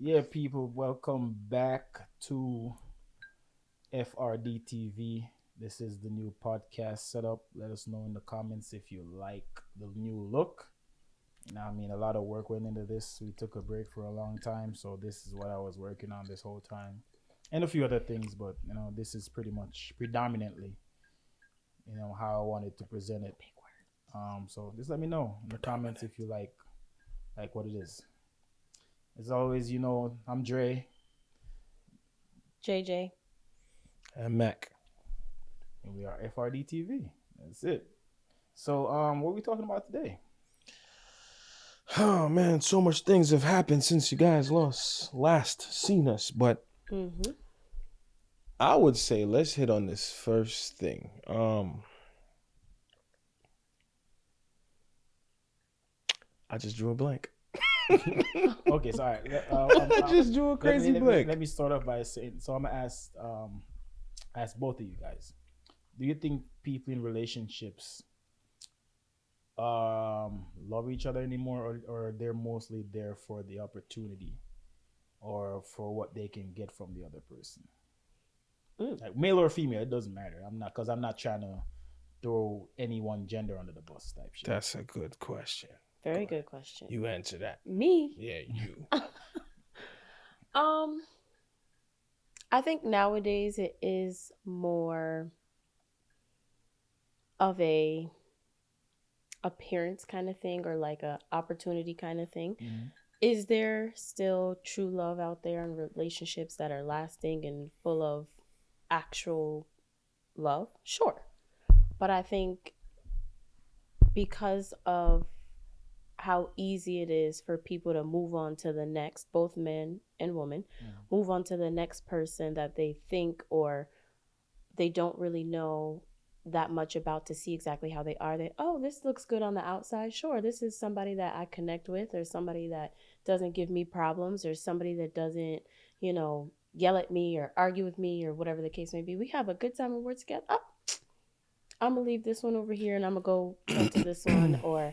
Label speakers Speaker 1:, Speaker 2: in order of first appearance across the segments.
Speaker 1: Yeah, people, welcome back to FRD TV. This is the new podcast setup. Let us know in the comments if you like the new look. I mean, a lot of work went into this. We took a break for a long time, so this is what I was working on this whole time, and a few other things. But this is pretty much predominantly, how I wanted to present it. So just let me know in the comments if you like what it is. As always, I'm Dre.
Speaker 2: JJ.
Speaker 3: And Mac.
Speaker 1: And we are FRD TV. That's it. So, what are we talking about today?
Speaker 3: Oh man, so much things have happened since you guys last seen us, but I would say let's hit on this first thing. I just drew a blank.
Speaker 1: Okay, so all right.
Speaker 3: I just drew a crazy blank.
Speaker 1: Let me start off by saying. So I'm gonna ask both of you guys. Do you think people in relationships love each other anymore, or they're mostly there for the opportunity, or for what they can get from the other person? Like male or female, it doesn't matter. I'm not trying to throw any one gender under the bus type shit.
Speaker 3: That's a good question.
Speaker 2: Very good question.
Speaker 3: You answer that.
Speaker 2: Me?
Speaker 3: Yeah, you.
Speaker 2: I think nowadays it is more of a appearance kind of thing, or like a opportunity kind of thing.
Speaker 1: Mm-hmm.
Speaker 2: Is there still true love out there in relationships that are lasting and full of actual love? Sure. But I think because of how easy it is for people to move on to the next, both men and women, move on to the next person that they think or they don't really know that much about to see exactly how they are. This looks good on the outside. Sure, this is somebody that I connect with, or somebody that doesn't give me problems, or somebody that doesn't, yell at me or argue with me, or whatever the case may be. We have a good time and we're together. I'm going to leave this one over here and I'm going to go talk to this one. Or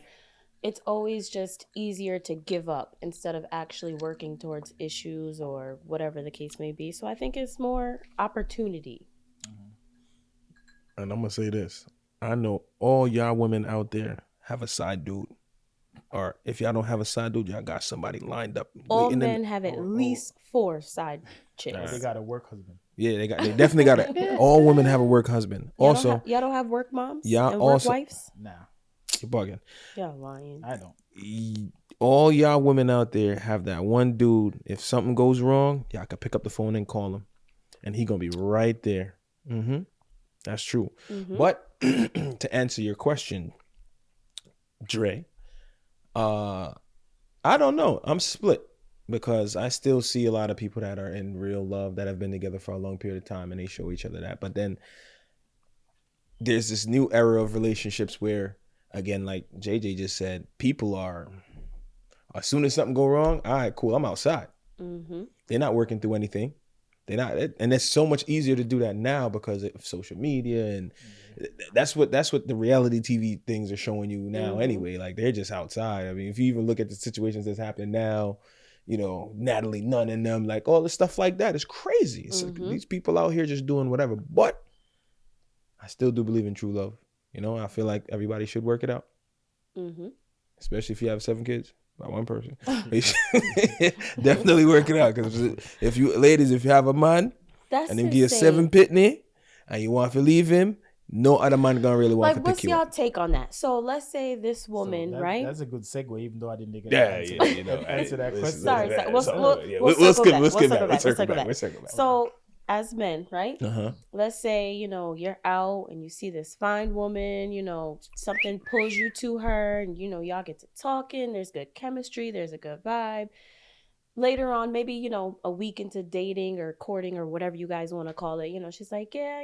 Speaker 2: it's always just easier to give up instead of actually working towards issues or whatever the case may be. So I think it's more opportunity.
Speaker 3: And I'm gonna say this. I know all y'all women out there have a side dude. Or if y'all don't have a side dude, y'all got somebody lined up.
Speaker 2: All men have at least 4 side chicks.
Speaker 1: They got a work husband.
Speaker 3: Yeah, they definitely got it. All women have a work husband. Also,
Speaker 2: y'all don't have work moms
Speaker 3: y'all
Speaker 2: and
Speaker 3: also,
Speaker 2: work wives?
Speaker 1: Nah,
Speaker 3: you're bugging.
Speaker 2: Y'all lying.
Speaker 1: I don't.
Speaker 3: All y'all women out there have that one dude. If something goes wrong, y'all can pick up the phone and call him, and he gonna be right there. That's true. But to answer your question, Dre, I don't know. I'm split because I still see a lot of people that are in real love that have been together for a long period of time and they show each other that. But then there's this new era of relationships where, again, like JJ just said, people are, as soon as something go wrong, all right, cool, I'm outside. They're not working through anything. They're not, and it's so much easier to do that now because of social media, and that's what the reality TV things are showing you now anyway. Like they're just outside. I mean, if you even look at the situations that's happening now, Natalie Nunn and them, like all the stuff like that is crazy. It's like, these people out here just doing whatever. But I still do believe in true love. I feel like everybody should work it out, especially if you have 7 kids. By one person. Definitely work it out. Because if you have a man and him give 7 pitney and you want to leave him, no other man gonna really want to pick you up.
Speaker 2: What's y'all take on that? So let's say this woman, right?
Speaker 1: That's a good segue, even though I didn't get
Speaker 2: answer that question. Sorry. We'll circle back. So as men, right? Let's say, you're out and you see this fine woman, something pulls you to her and, y'all get to talking. There's good chemistry. There's a good vibe. Later on, maybe, a week into dating or courting or whatever you guys want to call it, she's like, yeah,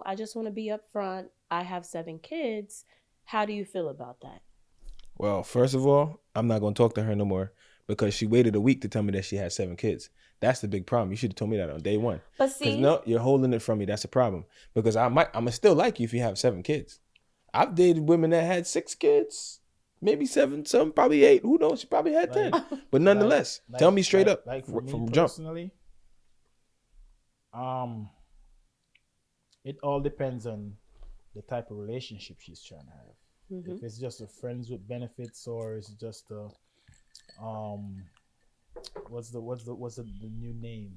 Speaker 2: I just want to be upfront. I have 7 kids. How do you feel about that?
Speaker 3: Well, first of all, I'm not going to talk to her no more because she waited a week to tell me that she had 7 kids. That's the big problem. You should have told me that on day one.
Speaker 2: But see,
Speaker 3: no, you're holding it from me. That's a problem. Because I'm gonna still like you if you have 7 kids. I've dated women that had 6 kids. maybe 7, some probably 8. Who knows? She probably had 10. But nonetheless, tell me straight up,
Speaker 1: Like for me
Speaker 3: from jump.
Speaker 1: personally, it all depends on the type of relationship she's trying to have.
Speaker 2: Mm-hmm.
Speaker 1: If it's just a friends with benefits, or it's just a what's the new name?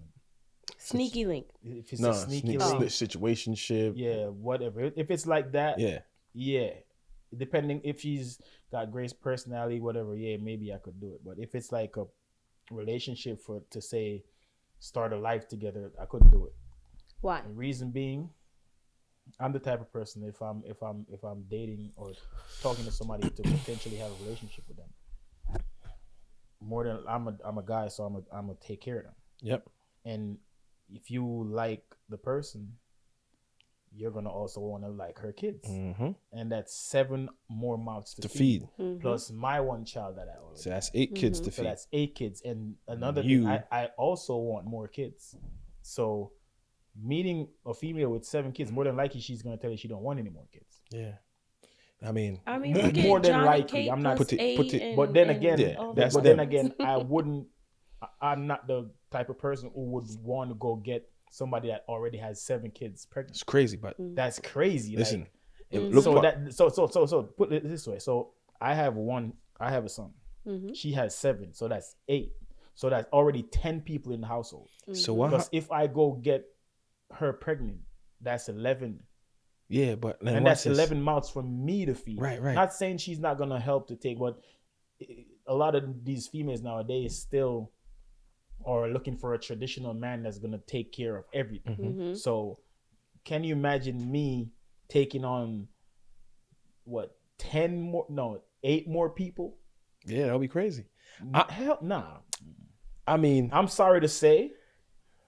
Speaker 2: Sneaky link.
Speaker 1: If it's
Speaker 3: No,
Speaker 1: a sneaky
Speaker 2: link.
Speaker 1: link,
Speaker 3: situationship.
Speaker 1: yeah, whatever. If it's like that,
Speaker 3: Yeah.
Speaker 1: depending if she's got great personality, whatever, yeah, maybe I could do it. But if it's like a relationship to say start a life together, I couldn't do it.
Speaker 2: Why?
Speaker 1: The reason being, I'm the type of person if I'm dating or talking to somebody to potentially have a relationship with them, more than I'm a guy, so I'm gonna take care of them.
Speaker 3: Yep.
Speaker 1: And if you like the person, you're gonna also want to like her kids, and that's 7 more mouths to feed.
Speaker 2: Mm-hmm.
Speaker 1: Plus my one child that I already.
Speaker 3: So that's 8 kids to
Speaker 1: So
Speaker 3: feed.
Speaker 1: that's 8 kids, and another
Speaker 3: You-
Speaker 1: thing, I also want more kids. So meeting a female with 7 kids, more than likely she's gonna tell you she don't want any more kids.
Speaker 3: Yeah. I mean,
Speaker 2: look
Speaker 1: more
Speaker 2: at
Speaker 1: than
Speaker 2: John and
Speaker 1: likely,
Speaker 2: Kate
Speaker 1: I'm not
Speaker 2: plus
Speaker 3: put it-
Speaker 2: 8
Speaker 3: put it-
Speaker 2: and-
Speaker 1: But then
Speaker 2: and
Speaker 1: again,
Speaker 3: Yeah,
Speaker 2: all
Speaker 3: that's
Speaker 2: that.
Speaker 1: but then
Speaker 3: them.
Speaker 1: again, I'm not the type of person who would want to go get somebody that already has 7 kids pregnant.
Speaker 3: it's crazy, but
Speaker 1: That's crazy.
Speaker 3: listen,
Speaker 1: Like,
Speaker 3: look
Speaker 1: so
Speaker 3: what-
Speaker 1: that so put it this way. So I have a son.
Speaker 2: Mm-hmm.
Speaker 1: She has 7, so that's 8. So that's already 10 people in the household.
Speaker 3: so what?
Speaker 1: Because if I go get her pregnant, that's 11.
Speaker 3: Yeah, but then
Speaker 1: And
Speaker 3: watch
Speaker 1: that's
Speaker 3: this.
Speaker 1: 11 mouths for me to feed.
Speaker 3: Right.
Speaker 1: Not saying she's not gonna help to take, but a lot of these females nowadays still are looking for a traditional man that's gonna take care of everything.
Speaker 2: Mm-hmm.
Speaker 1: So, can you imagine me taking on 8 more people?
Speaker 3: Yeah, that'll be crazy.
Speaker 1: Hell, nah.
Speaker 3: I mean,
Speaker 1: I'm sorry to say,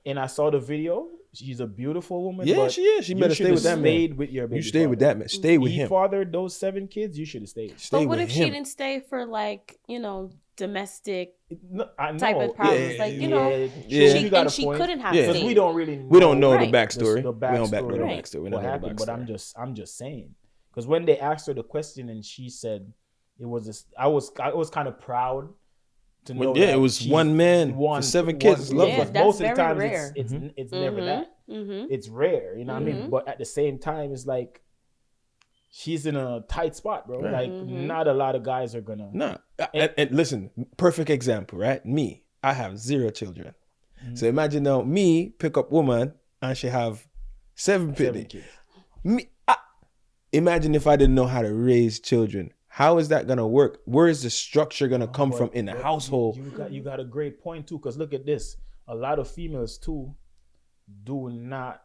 Speaker 1: and I saw the video. She's a beautiful woman.
Speaker 3: yeah,
Speaker 1: but
Speaker 3: she is. She
Speaker 1: you
Speaker 3: better
Speaker 1: should
Speaker 3: stay with
Speaker 1: have
Speaker 3: that man.
Speaker 1: stayed with your baby.
Speaker 3: You stay with that man. Stay with
Speaker 1: He
Speaker 3: him.
Speaker 1: fathered those 7 kids. You should have stayed.
Speaker 3: Stay
Speaker 2: But what
Speaker 3: with
Speaker 2: if she
Speaker 3: him.
Speaker 2: didn't stay for like, domestic
Speaker 1: No, I know.
Speaker 2: type of problems?
Speaker 3: Yeah,
Speaker 2: like,
Speaker 3: yeah.
Speaker 1: you got
Speaker 2: and
Speaker 1: a
Speaker 2: she
Speaker 1: point.
Speaker 2: couldn't have
Speaker 3: Yeah.
Speaker 1: Because
Speaker 2: stayed.
Speaker 1: we don't really know.
Speaker 3: We don't know
Speaker 2: Right.
Speaker 3: the backstory.
Speaker 1: The
Speaker 3: We don't know the
Speaker 1: backstory.
Speaker 3: backstory. We
Speaker 1: What
Speaker 3: don't know the
Speaker 1: happened? But
Speaker 3: backstory.
Speaker 1: I'm just saying, because when they asked her the question and she said it was this, I was kind of proud to know.
Speaker 3: Yeah,
Speaker 1: that
Speaker 3: it was
Speaker 1: she's
Speaker 3: one man for 7 kids. It's
Speaker 1: Love,
Speaker 3: lovely.
Speaker 1: but
Speaker 2: that's
Speaker 1: most of the
Speaker 2: very
Speaker 1: times
Speaker 2: rare.
Speaker 1: it's never that.
Speaker 2: Mm-hmm.
Speaker 1: It's rare, you know what I mean? But at the same time, it's like she's in a tight spot, bro.
Speaker 3: Right.
Speaker 1: Like not a lot of guys are gonna.
Speaker 3: No, and listen, perfect example, right? Me, I have 0 children. So imagine now me pick up woman and she have 7
Speaker 1: 7
Speaker 3: kids.
Speaker 1: kids.
Speaker 3: Me, imagine if I didn't know how to raise children. How is that gonna work? Where is the structure gonna come from in the
Speaker 1: But
Speaker 3: household?
Speaker 1: You got a great point too, because look at this. A lot of females too do not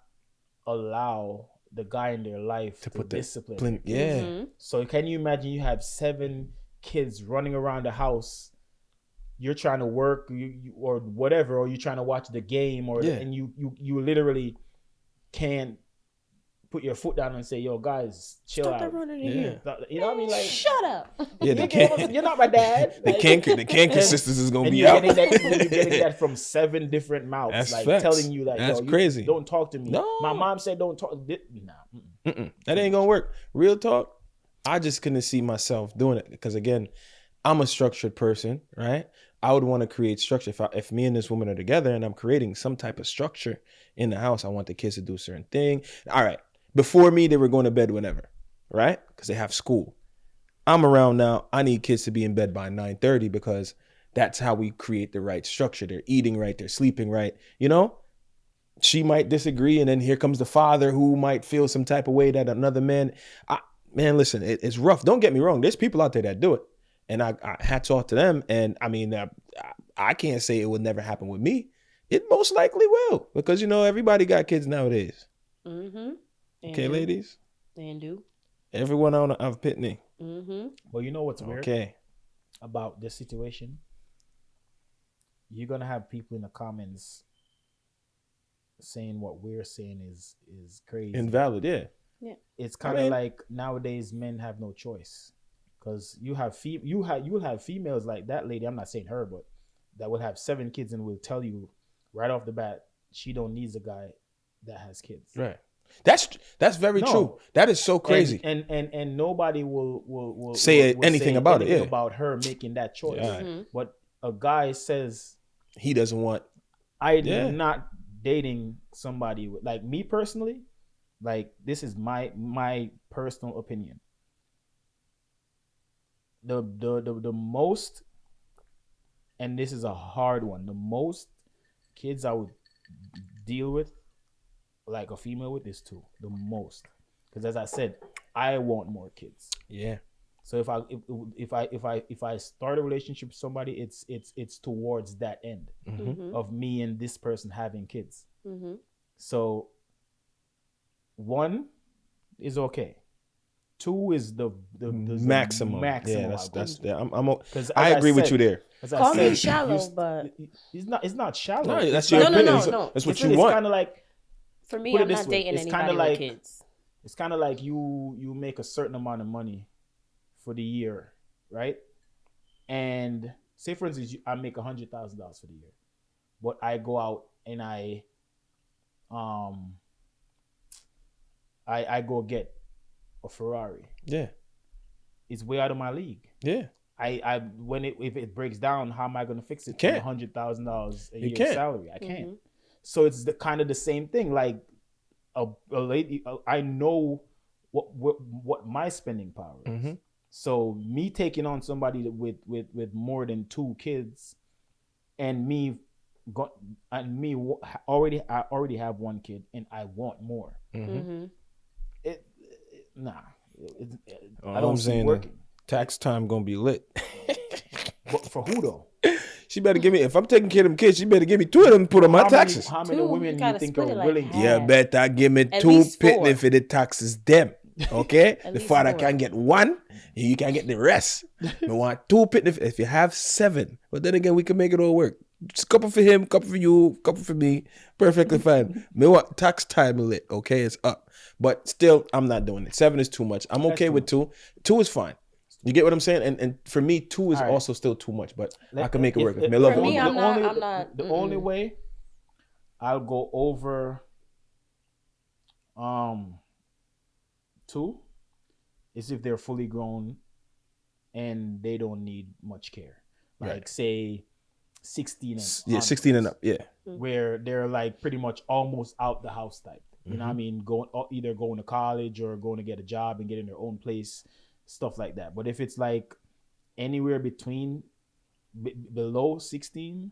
Speaker 1: allow the guy in their life to
Speaker 3: put the
Speaker 1: discipline.
Speaker 3: Yeah,
Speaker 1: So can you imagine you have 7 kids running around the house? You're trying to work, you or whatever, or you're trying to watch the game, or
Speaker 3: Yeah.
Speaker 1: and you literally can't put your foot down and say, "Yo, guys, chill
Speaker 2: Stop
Speaker 1: out."
Speaker 2: that running in
Speaker 3: Yeah.
Speaker 2: here.
Speaker 1: You know what I mean? Like,
Speaker 2: Shut up.
Speaker 3: yeah. The
Speaker 1: you're not my dad.
Speaker 3: the
Speaker 1: Like,
Speaker 3: canker sisters is gonna
Speaker 1: and
Speaker 3: be
Speaker 1: you're
Speaker 3: out.
Speaker 1: you're getting that from 7 different mouths,
Speaker 3: That's
Speaker 1: like
Speaker 3: facts.
Speaker 1: telling you that
Speaker 3: That's
Speaker 1: yo, you
Speaker 3: crazy.
Speaker 1: don't talk to me.
Speaker 3: No.
Speaker 1: My mom said don't talk. Nah.
Speaker 3: That ain't gonna work. Real talk. I just couldn't see myself doing it because again, I'm a structured person, right? I would want to create structure. If me and this woman are together and I'm creating some type of structure in the house, I want the kids to do a certain thing. All right. Before me, they were going to bed whenever, right? Because they have school. I'm around now. I need kids to be in bed by 9:30 because that's how we create the right structure. They're eating right. They're sleeping right. You know? She might disagree, and then here comes the father who might feel some type of way that another man. Man, listen, it's rough. Don't get me wrong. There's people out there that do it, and I hats off to them. And I mean, I can't say it would never happen with me. It most likely will because everybody got kids nowadays.
Speaker 2: Mm-hmm.
Speaker 3: Okay, ladies,
Speaker 2: And do.
Speaker 3: everyone on of Pitney.
Speaker 2: Mm-hmm.
Speaker 1: Well, you know what's weird
Speaker 3: Okay,
Speaker 1: about this situation? You're gonna have people in the comments saying what we're saying is crazy.
Speaker 3: invalid. Yeah,
Speaker 1: It's kind of
Speaker 3: mean-
Speaker 1: like nowadays men have no choice because you will have females like that lady. I'm not saying her, but that will have 7 kids and will tell you right off the bat she don't need a guy that has kids.
Speaker 3: right. That's very
Speaker 1: No.
Speaker 3: true. That is so crazy.
Speaker 1: And nobody will
Speaker 3: Say
Speaker 1: will
Speaker 3: anything about it, yeah.
Speaker 1: about her making that choice.
Speaker 3: Yeah.
Speaker 2: Mm-hmm.
Speaker 1: But a guy says,
Speaker 3: He doesn't want.
Speaker 1: I'm
Speaker 3: Yeah.
Speaker 1: not dating somebody with, like me personally, like this is my personal opinion. The most, and this is a hard one, the most kids I would deal with, like a female with, is 2. The most, because as I said, I want more kids.
Speaker 3: Yeah.
Speaker 1: So if I start a relationship with somebody, it's towards that end
Speaker 2: Mm-hmm.
Speaker 1: of me and this person having kids.
Speaker 2: Mm-hmm.
Speaker 1: So 1 is okay. 2 is the
Speaker 3: Maximum.
Speaker 1: maximum.
Speaker 3: Yeah, that's yeah.
Speaker 1: Because
Speaker 3: I agree with you there.
Speaker 2: Call me shallow, but
Speaker 1: it's not shallow.
Speaker 3: No, that's
Speaker 1: It's
Speaker 3: your
Speaker 1: like-
Speaker 3: opinion.
Speaker 2: no.
Speaker 3: That's what
Speaker 1: it's
Speaker 3: you want.
Speaker 1: kind of like,
Speaker 2: for me,
Speaker 1: put it
Speaker 2: I'm
Speaker 1: this
Speaker 2: not
Speaker 1: way,
Speaker 2: dating
Speaker 1: it's
Speaker 2: anybody
Speaker 1: kinda like-
Speaker 2: with kids.
Speaker 1: it's kind of like you make a certain amount of money for the year, right? And say for instance, I make $100,000 for the year, but I go out and I go get a Ferrari.
Speaker 3: Yeah.
Speaker 1: It's way out of my league.
Speaker 3: Yeah.
Speaker 1: If it breaks down, how am I going to fix it?
Speaker 3: Can't.
Speaker 1: $100,000 a
Speaker 3: You
Speaker 1: year
Speaker 3: can't.
Speaker 1: salary. I can't.
Speaker 2: Mhm.
Speaker 1: So it's kind of the same thing. Like a lady, I know what my spending power is.
Speaker 3: Mhm.
Speaker 1: So me taking on somebody with more than 2 kids, and I already have 1 kid, and I want more.
Speaker 2: Mm-hmm.
Speaker 3: All
Speaker 1: I don't
Speaker 3: I'm
Speaker 1: see
Speaker 3: saying
Speaker 1: it working.
Speaker 3: Tax time gonna be lit.
Speaker 1: But for who though?
Speaker 3: She better give me. If I'm taking care of them kids, she better give me 2 of them. Put on my taxes.
Speaker 1: How many
Speaker 2: 2,
Speaker 1: women
Speaker 2: you
Speaker 1: do you
Speaker 2: gotta
Speaker 1: think
Speaker 2: split
Speaker 1: are
Speaker 2: it like
Speaker 1: willing?
Speaker 2: half.
Speaker 3: Yeah, better give me
Speaker 2: At
Speaker 3: 2
Speaker 2: least 4.
Speaker 3: pitney for the taxes. Them. Okay,
Speaker 2: At
Speaker 3: the
Speaker 2: least
Speaker 3: father
Speaker 2: 4.
Speaker 3: can get 1, you can get the rest. I want 2 pitney. If you have 7, but then again, we can make it all work. Just a couple for him, couple for you, couple for me. Perfectly fine. Me want tax time lit. Okay, it's up. But still, I'm not doing it. 7 is too much. I'm okay
Speaker 1: too
Speaker 3: with 2. 2 is fine. You get what I'm saying? And for me, 2 is
Speaker 1: All right.
Speaker 3: also still too much. But I
Speaker 1: Let-
Speaker 3: can make it work.
Speaker 1: if-
Speaker 3: If me love
Speaker 2: For me,
Speaker 3: one.
Speaker 2: I'm not-
Speaker 1: The only way I'll go over 2 is if they're fully grown and they don't need much care. Like
Speaker 3: Right.
Speaker 1: say 16 and
Speaker 3: Yeah, 16 and up. Yeah.
Speaker 1: where they're like pretty much almost out the house type. You know what I mean? Either going to college or going to get a job and getting their own place, stuff like that. But if it's like anywhere between below 16,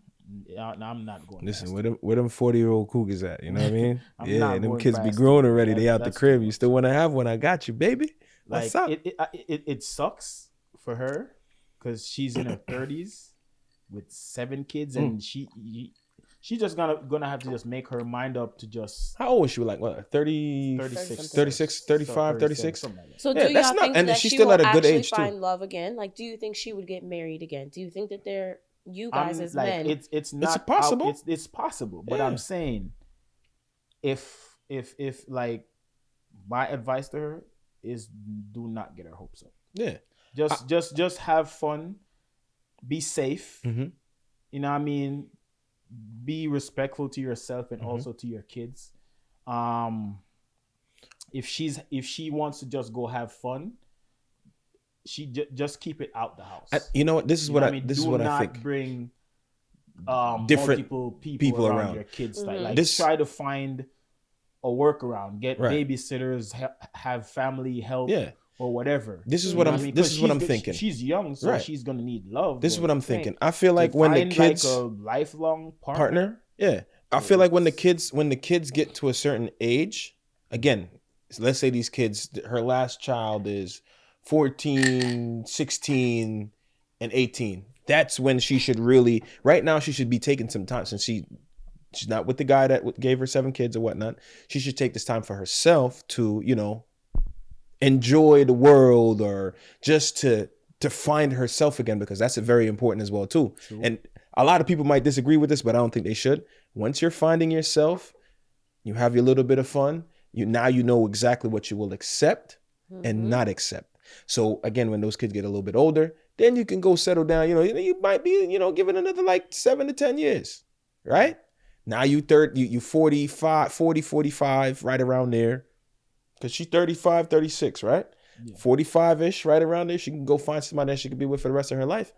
Speaker 1: I'm not going.
Speaker 3: Listen,
Speaker 1: past
Speaker 3: where them 40-year-old cougars at? You know what I mean?
Speaker 1: I'm
Speaker 3: Yeah,
Speaker 1: not
Speaker 3: them
Speaker 1: going
Speaker 3: kids be
Speaker 1: past
Speaker 3: grown
Speaker 1: it.
Speaker 3: already. They out the
Speaker 1: That's
Speaker 3: crib.
Speaker 1: too
Speaker 3: You
Speaker 1: much.
Speaker 3: still want to have one? I got you, baby. What's up?
Speaker 1: It sucks for her because she's in her 30s with 7 kids, and she's just gonna have to just make her mind up to just
Speaker 3: How old was she? Like what? 30,
Speaker 1: 36,
Speaker 3: 36, 35, 36?
Speaker 1: something like that.
Speaker 2: So
Speaker 3: Yeah,
Speaker 2: do
Speaker 3: that's
Speaker 2: y'all
Speaker 3: not-
Speaker 2: think
Speaker 3: and
Speaker 2: that
Speaker 3: she's
Speaker 2: she
Speaker 3: still
Speaker 2: will
Speaker 3: at a good
Speaker 2: actually
Speaker 3: age, too.
Speaker 2: find love again? Like, do you think she would get married again? Do you think that you guys as men?
Speaker 1: It's not
Speaker 3: possible.
Speaker 1: It's possible, but
Speaker 3: Yeah.
Speaker 1: I'm saying if like my advice to her is do not get her hopes up.
Speaker 3: Yeah.
Speaker 1: Just have fun, be safe.
Speaker 3: Mhm.
Speaker 1: You know what I mean? Be respectful to yourself and
Speaker 3: Mhm.
Speaker 1: also to your kids. If she wants to just go have fun, she just keep it out the house.
Speaker 3: You know what? This is
Speaker 1: You
Speaker 3: what
Speaker 1: know
Speaker 3: I.
Speaker 1: mean?
Speaker 3: This is
Speaker 1: Do
Speaker 3: what I
Speaker 1: not
Speaker 3: think.
Speaker 1: bring
Speaker 3: Different
Speaker 1: multiple
Speaker 3: people
Speaker 1: around
Speaker 3: around.
Speaker 1: your kids.
Speaker 2: Mhm.
Speaker 1: Like
Speaker 3: This-
Speaker 1: try to find a workaround. Get
Speaker 3: Right.
Speaker 1: babysitters, have family help,
Speaker 3: Yeah.
Speaker 1: or whatever.
Speaker 3: This is
Speaker 1: You
Speaker 3: what
Speaker 1: know
Speaker 3: I'm.
Speaker 1: I mean?
Speaker 3: This
Speaker 1: 'Cause
Speaker 3: is what I'm
Speaker 1: she's-
Speaker 3: thinking.
Speaker 1: She's young, so
Speaker 3: Right.
Speaker 1: she's gonna need love.
Speaker 3: This is
Speaker 1: but
Speaker 3: what I'm thinking. I feel like
Speaker 1: to
Speaker 3: when the
Speaker 1: find,
Speaker 3: kids
Speaker 1: like a lifelong
Speaker 3: partner, yeah, I feel like when the kids get to a certain age, again, let's say these kids, her last child is 14, 16, and 18. That's when she should really. Right now, she should be taking some time since she's not with the guy that gave her 7 kids or whatnot. She should take this time for herself to, enjoy the world or just to find herself again, because that's very important as well too.
Speaker 1: True.
Speaker 3: And a lot of people might disagree with this, but I don't think they should. Once you're finding yourself, you have your little bit of fun. You know exactly what you will accept and not accept. So again, when those kids get a little bit older, then you can go settle down. You might be, given another like 7 to 10 years, right? Now you 45, right around there. Because she's 35, 36, right?
Speaker 1: Yeah.
Speaker 3: 45-ish, right around there. She can go find somebody that she can be with for the rest of her life.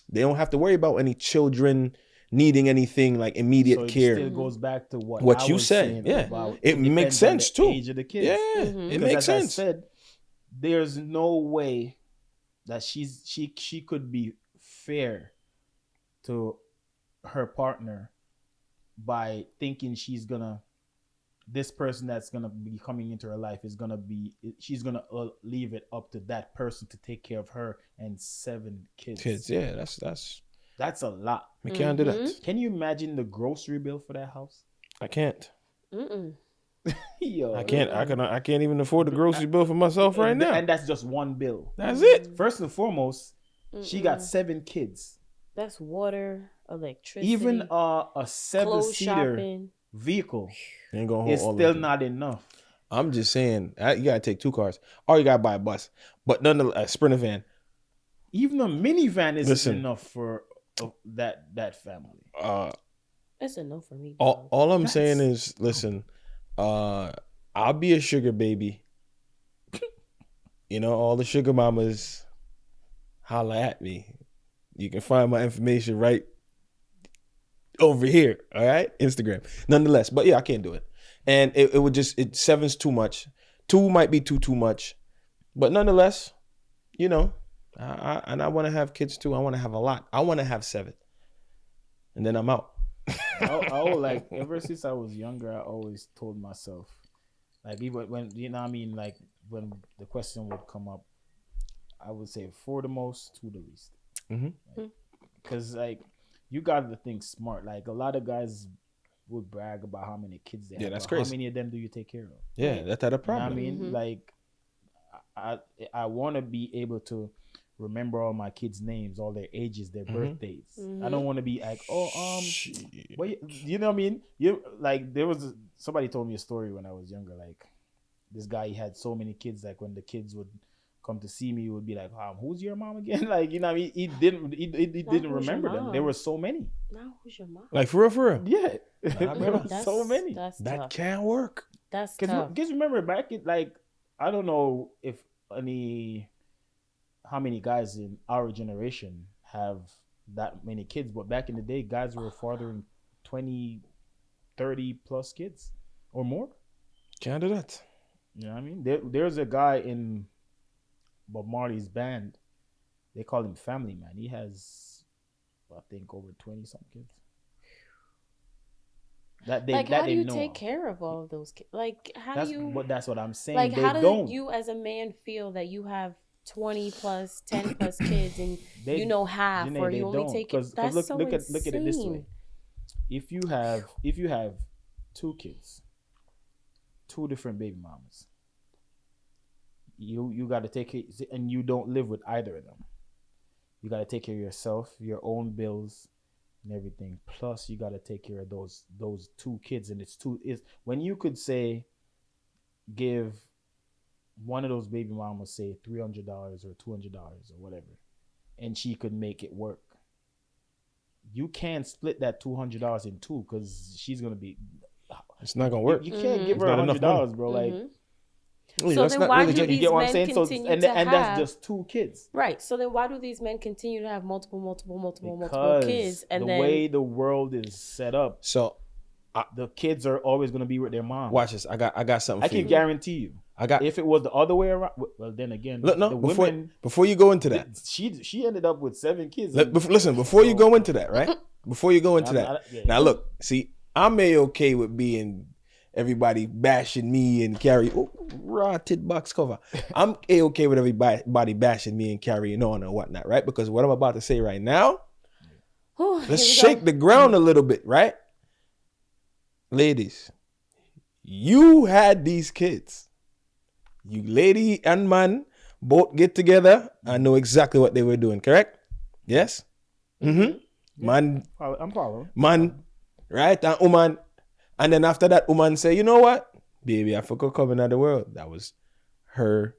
Speaker 3: They don't have to worry about any children needing anything like immediate
Speaker 1: So it
Speaker 3: care.
Speaker 1: still goes back to what I
Speaker 3: You
Speaker 1: was
Speaker 3: said,
Speaker 1: saying
Speaker 3: yeah.
Speaker 1: about
Speaker 3: It makes
Speaker 1: depends on
Speaker 3: sense
Speaker 1: the
Speaker 3: too.
Speaker 1: age of the kids.
Speaker 3: Yeah,
Speaker 2: Mhm.
Speaker 3: it
Speaker 1: Because
Speaker 3: makes
Speaker 1: as
Speaker 3: sense.
Speaker 1: I said, there's no way that she could be fair to her partner by thinking this person that's gonna be coming into her life she's gonna leave it up to that person to take care of her and 7 kids.
Speaker 3: Kids, yeah,
Speaker 1: That's a lot.
Speaker 3: we can't do that.
Speaker 1: Can you imagine the grocery bill for that house?
Speaker 3: I can't.
Speaker 2: Mm-mm.
Speaker 1: Yo,
Speaker 3: I can't even afford the grocery bill for myself right now.
Speaker 1: and that's just one bill.
Speaker 3: That's it.
Speaker 1: First and foremost, she got
Speaker 2: Mm-mm.
Speaker 1: 7 kids.
Speaker 2: That's water, electricity,
Speaker 1: Even a
Speaker 2: clothes
Speaker 1: 7-seater
Speaker 2: shopping.
Speaker 1: vehicle
Speaker 3: Ain't gonna hold
Speaker 1: is
Speaker 3: all
Speaker 1: still
Speaker 3: of them.
Speaker 1: not enough.
Speaker 3: I'm just saying, you gotta take 2 cars, or you gotta buy a bus. But nonetheless, a Sprinter van.
Speaker 1: Even a minivan isn't
Speaker 3: Listen.
Speaker 1: enough for that family.
Speaker 2: It's a no for me.
Speaker 3: All I'm
Speaker 1: That's-
Speaker 3: saying is, listen, I'll be a sugar baby. You know, all the sugar mamas, holla at me. You can find my information right over here. All right, Instagram. Nonetheless, but yeah, I can't do it, and it would just 7's too much. 2 might be too much, but nonetheless, you know, I want to have kids too. I want to have a lot. I want to have 7, and then I'm out.
Speaker 1: I ever since I was younger, I always told myself, like, even when, you know what I mean, like when the question would come up, I would say 4 the most, 2 the least.
Speaker 3: Mhm.
Speaker 1: Because like you got to think smart. Like a lot of guys would brag about how many kids they have.
Speaker 3: that's
Speaker 1: but
Speaker 3: crazy.
Speaker 1: How many of them do you take care of?
Speaker 3: Yeah, that's not a
Speaker 1: You know what
Speaker 3: problem.
Speaker 1: I mean,
Speaker 2: Mhm.
Speaker 1: like I want to be able to remember all my kids' names, all their ages, their birthdays. I
Speaker 2: Mhm.
Speaker 1: don't want to be like,
Speaker 3: Shit.
Speaker 1: well, you know what I mean? Somebody told me a story when I was younger. Like this guy, he had so many kids. Like when the kids would come to see me, he would be like, "Who's your mom again?" Like, you know what I mean? He didn't
Speaker 2: who's your
Speaker 1: remember them. There
Speaker 2: mom?
Speaker 1: were so many.
Speaker 2: Now who's your mom?
Speaker 3: Like for real.
Speaker 1: Yeah,
Speaker 3: Nah,
Speaker 1: there
Speaker 3: bro.
Speaker 1: were so many.
Speaker 2: That's
Speaker 3: That
Speaker 2: tough.
Speaker 3: can't work.
Speaker 2: That's tough.
Speaker 1: Because remember back in, like, I don't know if how many guys in our generation have that many kids, but back in the day, guys were fathering 20, 30 plus kids or more.
Speaker 3: Can't do that.
Speaker 1: You know what I mean? There's a guy in Bob Marley's band. They call him Family Man. He has, I think, over 20 some kids. That they
Speaker 2: like,
Speaker 1: that
Speaker 2: how do
Speaker 1: they
Speaker 2: you
Speaker 1: know
Speaker 2: take
Speaker 1: of.
Speaker 2: care of all of those kids? Like, how
Speaker 1: That's
Speaker 2: do you?
Speaker 1: but that's what I'm saying.
Speaker 2: Like,
Speaker 1: They
Speaker 2: how do
Speaker 1: don't.
Speaker 2: you, as a man, feel that you have 20 plus, 10 plus kids, and
Speaker 1: They-
Speaker 2: you know half,
Speaker 1: Janae,
Speaker 2: or
Speaker 1: they
Speaker 2: you only
Speaker 1: don't.
Speaker 2: take it?
Speaker 1: 'Cause
Speaker 2: That's
Speaker 1: look,
Speaker 2: so
Speaker 1: look
Speaker 2: insane.
Speaker 1: at it this way. If you have 2 kids, 2 different baby mamas, you got to take it, and you don't live with either of them. You got to take care of yourself, your own bills, and everything. Plus, you got to take care of those 2 kids, and it's when you could say, give one of those baby mamas say $300 or $200 or whatever, and she could make it work. You can't split that $200 in 2 because she's gonna be.
Speaker 3: It's not gonna work.
Speaker 1: You can't
Speaker 2: Mhm.
Speaker 1: give her
Speaker 3: It's not enough
Speaker 1: $100, bro. Like,
Speaker 2: Mhm.
Speaker 3: Really,
Speaker 2: So
Speaker 3: that's
Speaker 2: then
Speaker 3: not
Speaker 2: why
Speaker 3: really
Speaker 2: do
Speaker 3: getting-
Speaker 1: you
Speaker 2: these
Speaker 1: get what I'm
Speaker 2: men
Speaker 1: saying? So
Speaker 2: continue
Speaker 1: and
Speaker 2: to
Speaker 1: that's
Speaker 2: have-
Speaker 1: just 2 kids.
Speaker 2: Right. So then why do these men continue to have multiple
Speaker 1: Because
Speaker 2: kids? And
Speaker 1: the
Speaker 2: then
Speaker 1: way the world is set up,
Speaker 3: So
Speaker 1: the kids are always gonna be with their mom.
Speaker 3: watch this. I got something
Speaker 1: I
Speaker 3: for
Speaker 1: can
Speaker 3: you.
Speaker 1: guarantee you.
Speaker 3: I got
Speaker 1: If it was the other way around, well, then again,
Speaker 3: look. No,
Speaker 1: the
Speaker 3: before
Speaker 1: women.
Speaker 3: before you go into that,
Speaker 1: She ended up with 7 kids.
Speaker 3: listen. Before you go into that, right? Before you go into
Speaker 1: I'm
Speaker 3: that.
Speaker 1: not- yeah.
Speaker 3: Now look, see, I'm okay with being everybody bashing me and carry rotted box cover. I'm okay with everybody bashing me and carrying on and whatnot, right? Because what I'm about to say right now,
Speaker 2: Whew,
Speaker 3: let's
Speaker 2: here we
Speaker 3: shake
Speaker 2: go.
Speaker 3: the ground a little bit, right? Ladies, you had these kids. You lady and man both get together and know exactly what they were doing, correct? Yes? Mm-hmm. Man,
Speaker 1: I'm following.
Speaker 3: man, right? And woman. And then after that, woman say, you know what? Baby, I forgot coming out of the world. That was her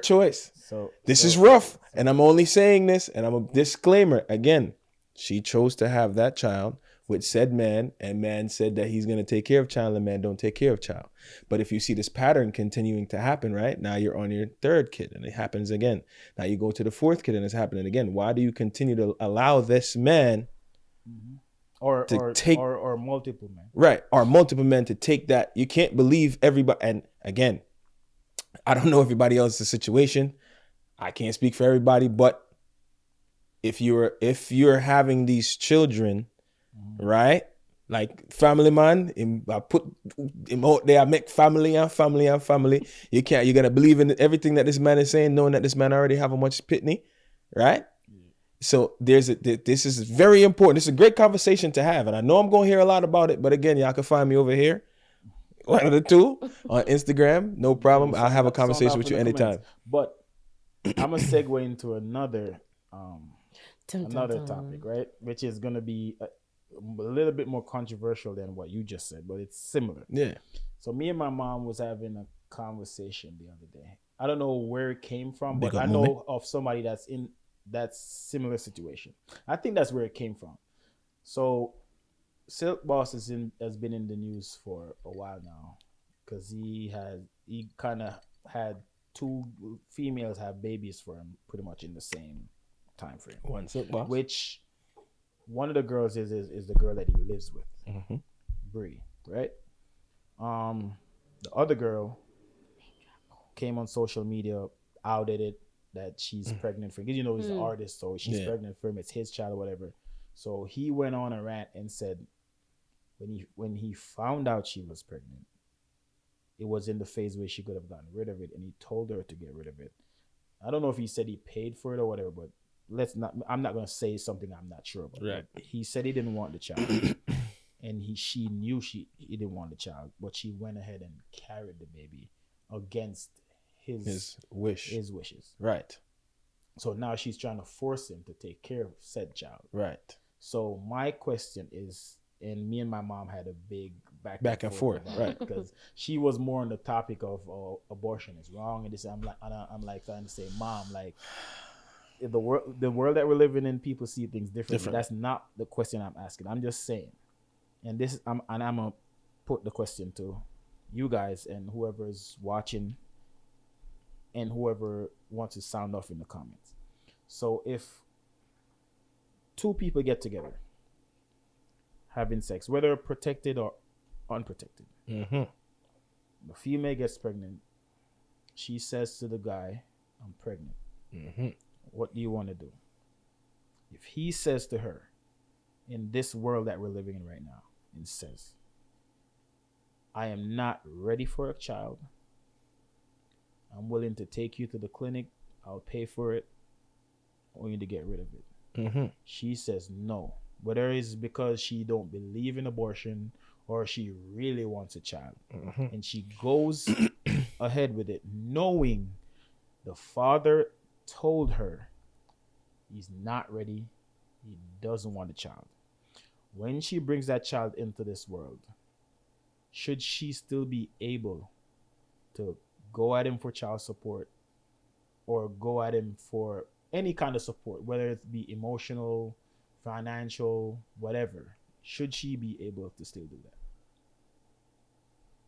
Speaker 3: choice.
Speaker 1: So
Speaker 3: This is rough. And I'm only saying this, and I'm a disclaimer. Again, she chose to have that child with said man, and man said that he's going to take care of child, and man don't take care of child. But if you see this pattern continuing to happen, right, now you're on your third kid and it happens again. Now you go to the fourth kid and it's happening again. Why do you continue to allow this man
Speaker 1: or
Speaker 3: to take
Speaker 1: or multiple men?
Speaker 3: right, or multiple men to take that? You can't believe everybody. And again, I don't know everybody else's situation. I can't speak for everybody, but if you're having these children, right? Like family man, I put him out there, I make family and family and family. You gotta believe in everything that this man is saying, knowing that this man already have a much pitney, right? So this is very important. It's a great conversation to have, and I know I'm gonna hear a lot about it. But again, y'all can find me over here, one of the two, on Instagram. No problem. I'll have a conversation with you anytime.
Speaker 1: But I'm gonna segue into another
Speaker 2: Dun, dun,
Speaker 1: another
Speaker 2: dun.
Speaker 1: topic, right? Which is gonna be a little bit more controversial than what you just said, but it's similar.
Speaker 3: Yeah.
Speaker 1: So me and my mom was having a conversation the other day. I don't know where it came from,
Speaker 3: Big
Speaker 1: but
Speaker 3: up
Speaker 1: I know
Speaker 3: moment.
Speaker 1: of somebody that's in that similar situation. I think that's where it came from. So Silk Boss has been in the news for a while now because he kind of had two females have babies for him pretty much in the same time frame.
Speaker 3: One Silk Boss.
Speaker 1: Which one of the girls is the girl that he lives with,
Speaker 3: Mhm.
Speaker 1: Bree, right? The other girl came on social media, outed it that she's pregnant for, because he's an artist, so she's pregnant for him. It's his child or whatever. So he went on a rant and said when he found out she was pregnant, it was in the phase where she could have gotten rid of it, and he told her to get rid of it. I don't know if he said he paid for it or whatever, but I'm not gonna say something I'm not sure about.
Speaker 3: Right.
Speaker 1: He said he didn't want the child, and she knew he didn't want the child, but she went ahead and carried the baby against his wishes.
Speaker 3: Right.
Speaker 1: So now she's trying to force him to take care of said child.
Speaker 3: Right.
Speaker 1: So my question is, and me and my mom had a big
Speaker 3: Back and forth, right.
Speaker 1: Because she was more on the topic of abortion is wrong, and this I'm like trying to say, Mom, like the world that we're living in, people see things differently. That's not the question I'm asking. I'm just saying, and I'm gonna put the question to you guys and whoever is watching, and whoever wants to sound off in the comments. So if two people get together having sex, whether protected or unprotected,
Speaker 3: Mm-hmm.
Speaker 1: the female gets pregnant, she says to the guy, I'm pregnant.
Speaker 3: Mm-hmm.
Speaker 1: What do you want to do? If he says to her, in this world that we're living in right now, and says, I am not ready for a child, I'm willing to take you to the clinic, I'll pay for it, I want you to get rid of it.
Speaker 3: Mm-hmm.
Speaker 1: She says no, whether it's because she don't believe in abortion or she really wants a child.
Speaker 3: Mm-hmm.
Speaker 1: And she goes ahead with it, knowing the father told her he's not ready, he doesn't want a child. When she brings that child into this world, should she still be able to go at him for child support or go at him for any kind of support, whether it be emotional, financial, whatever? Should she be able to still do that?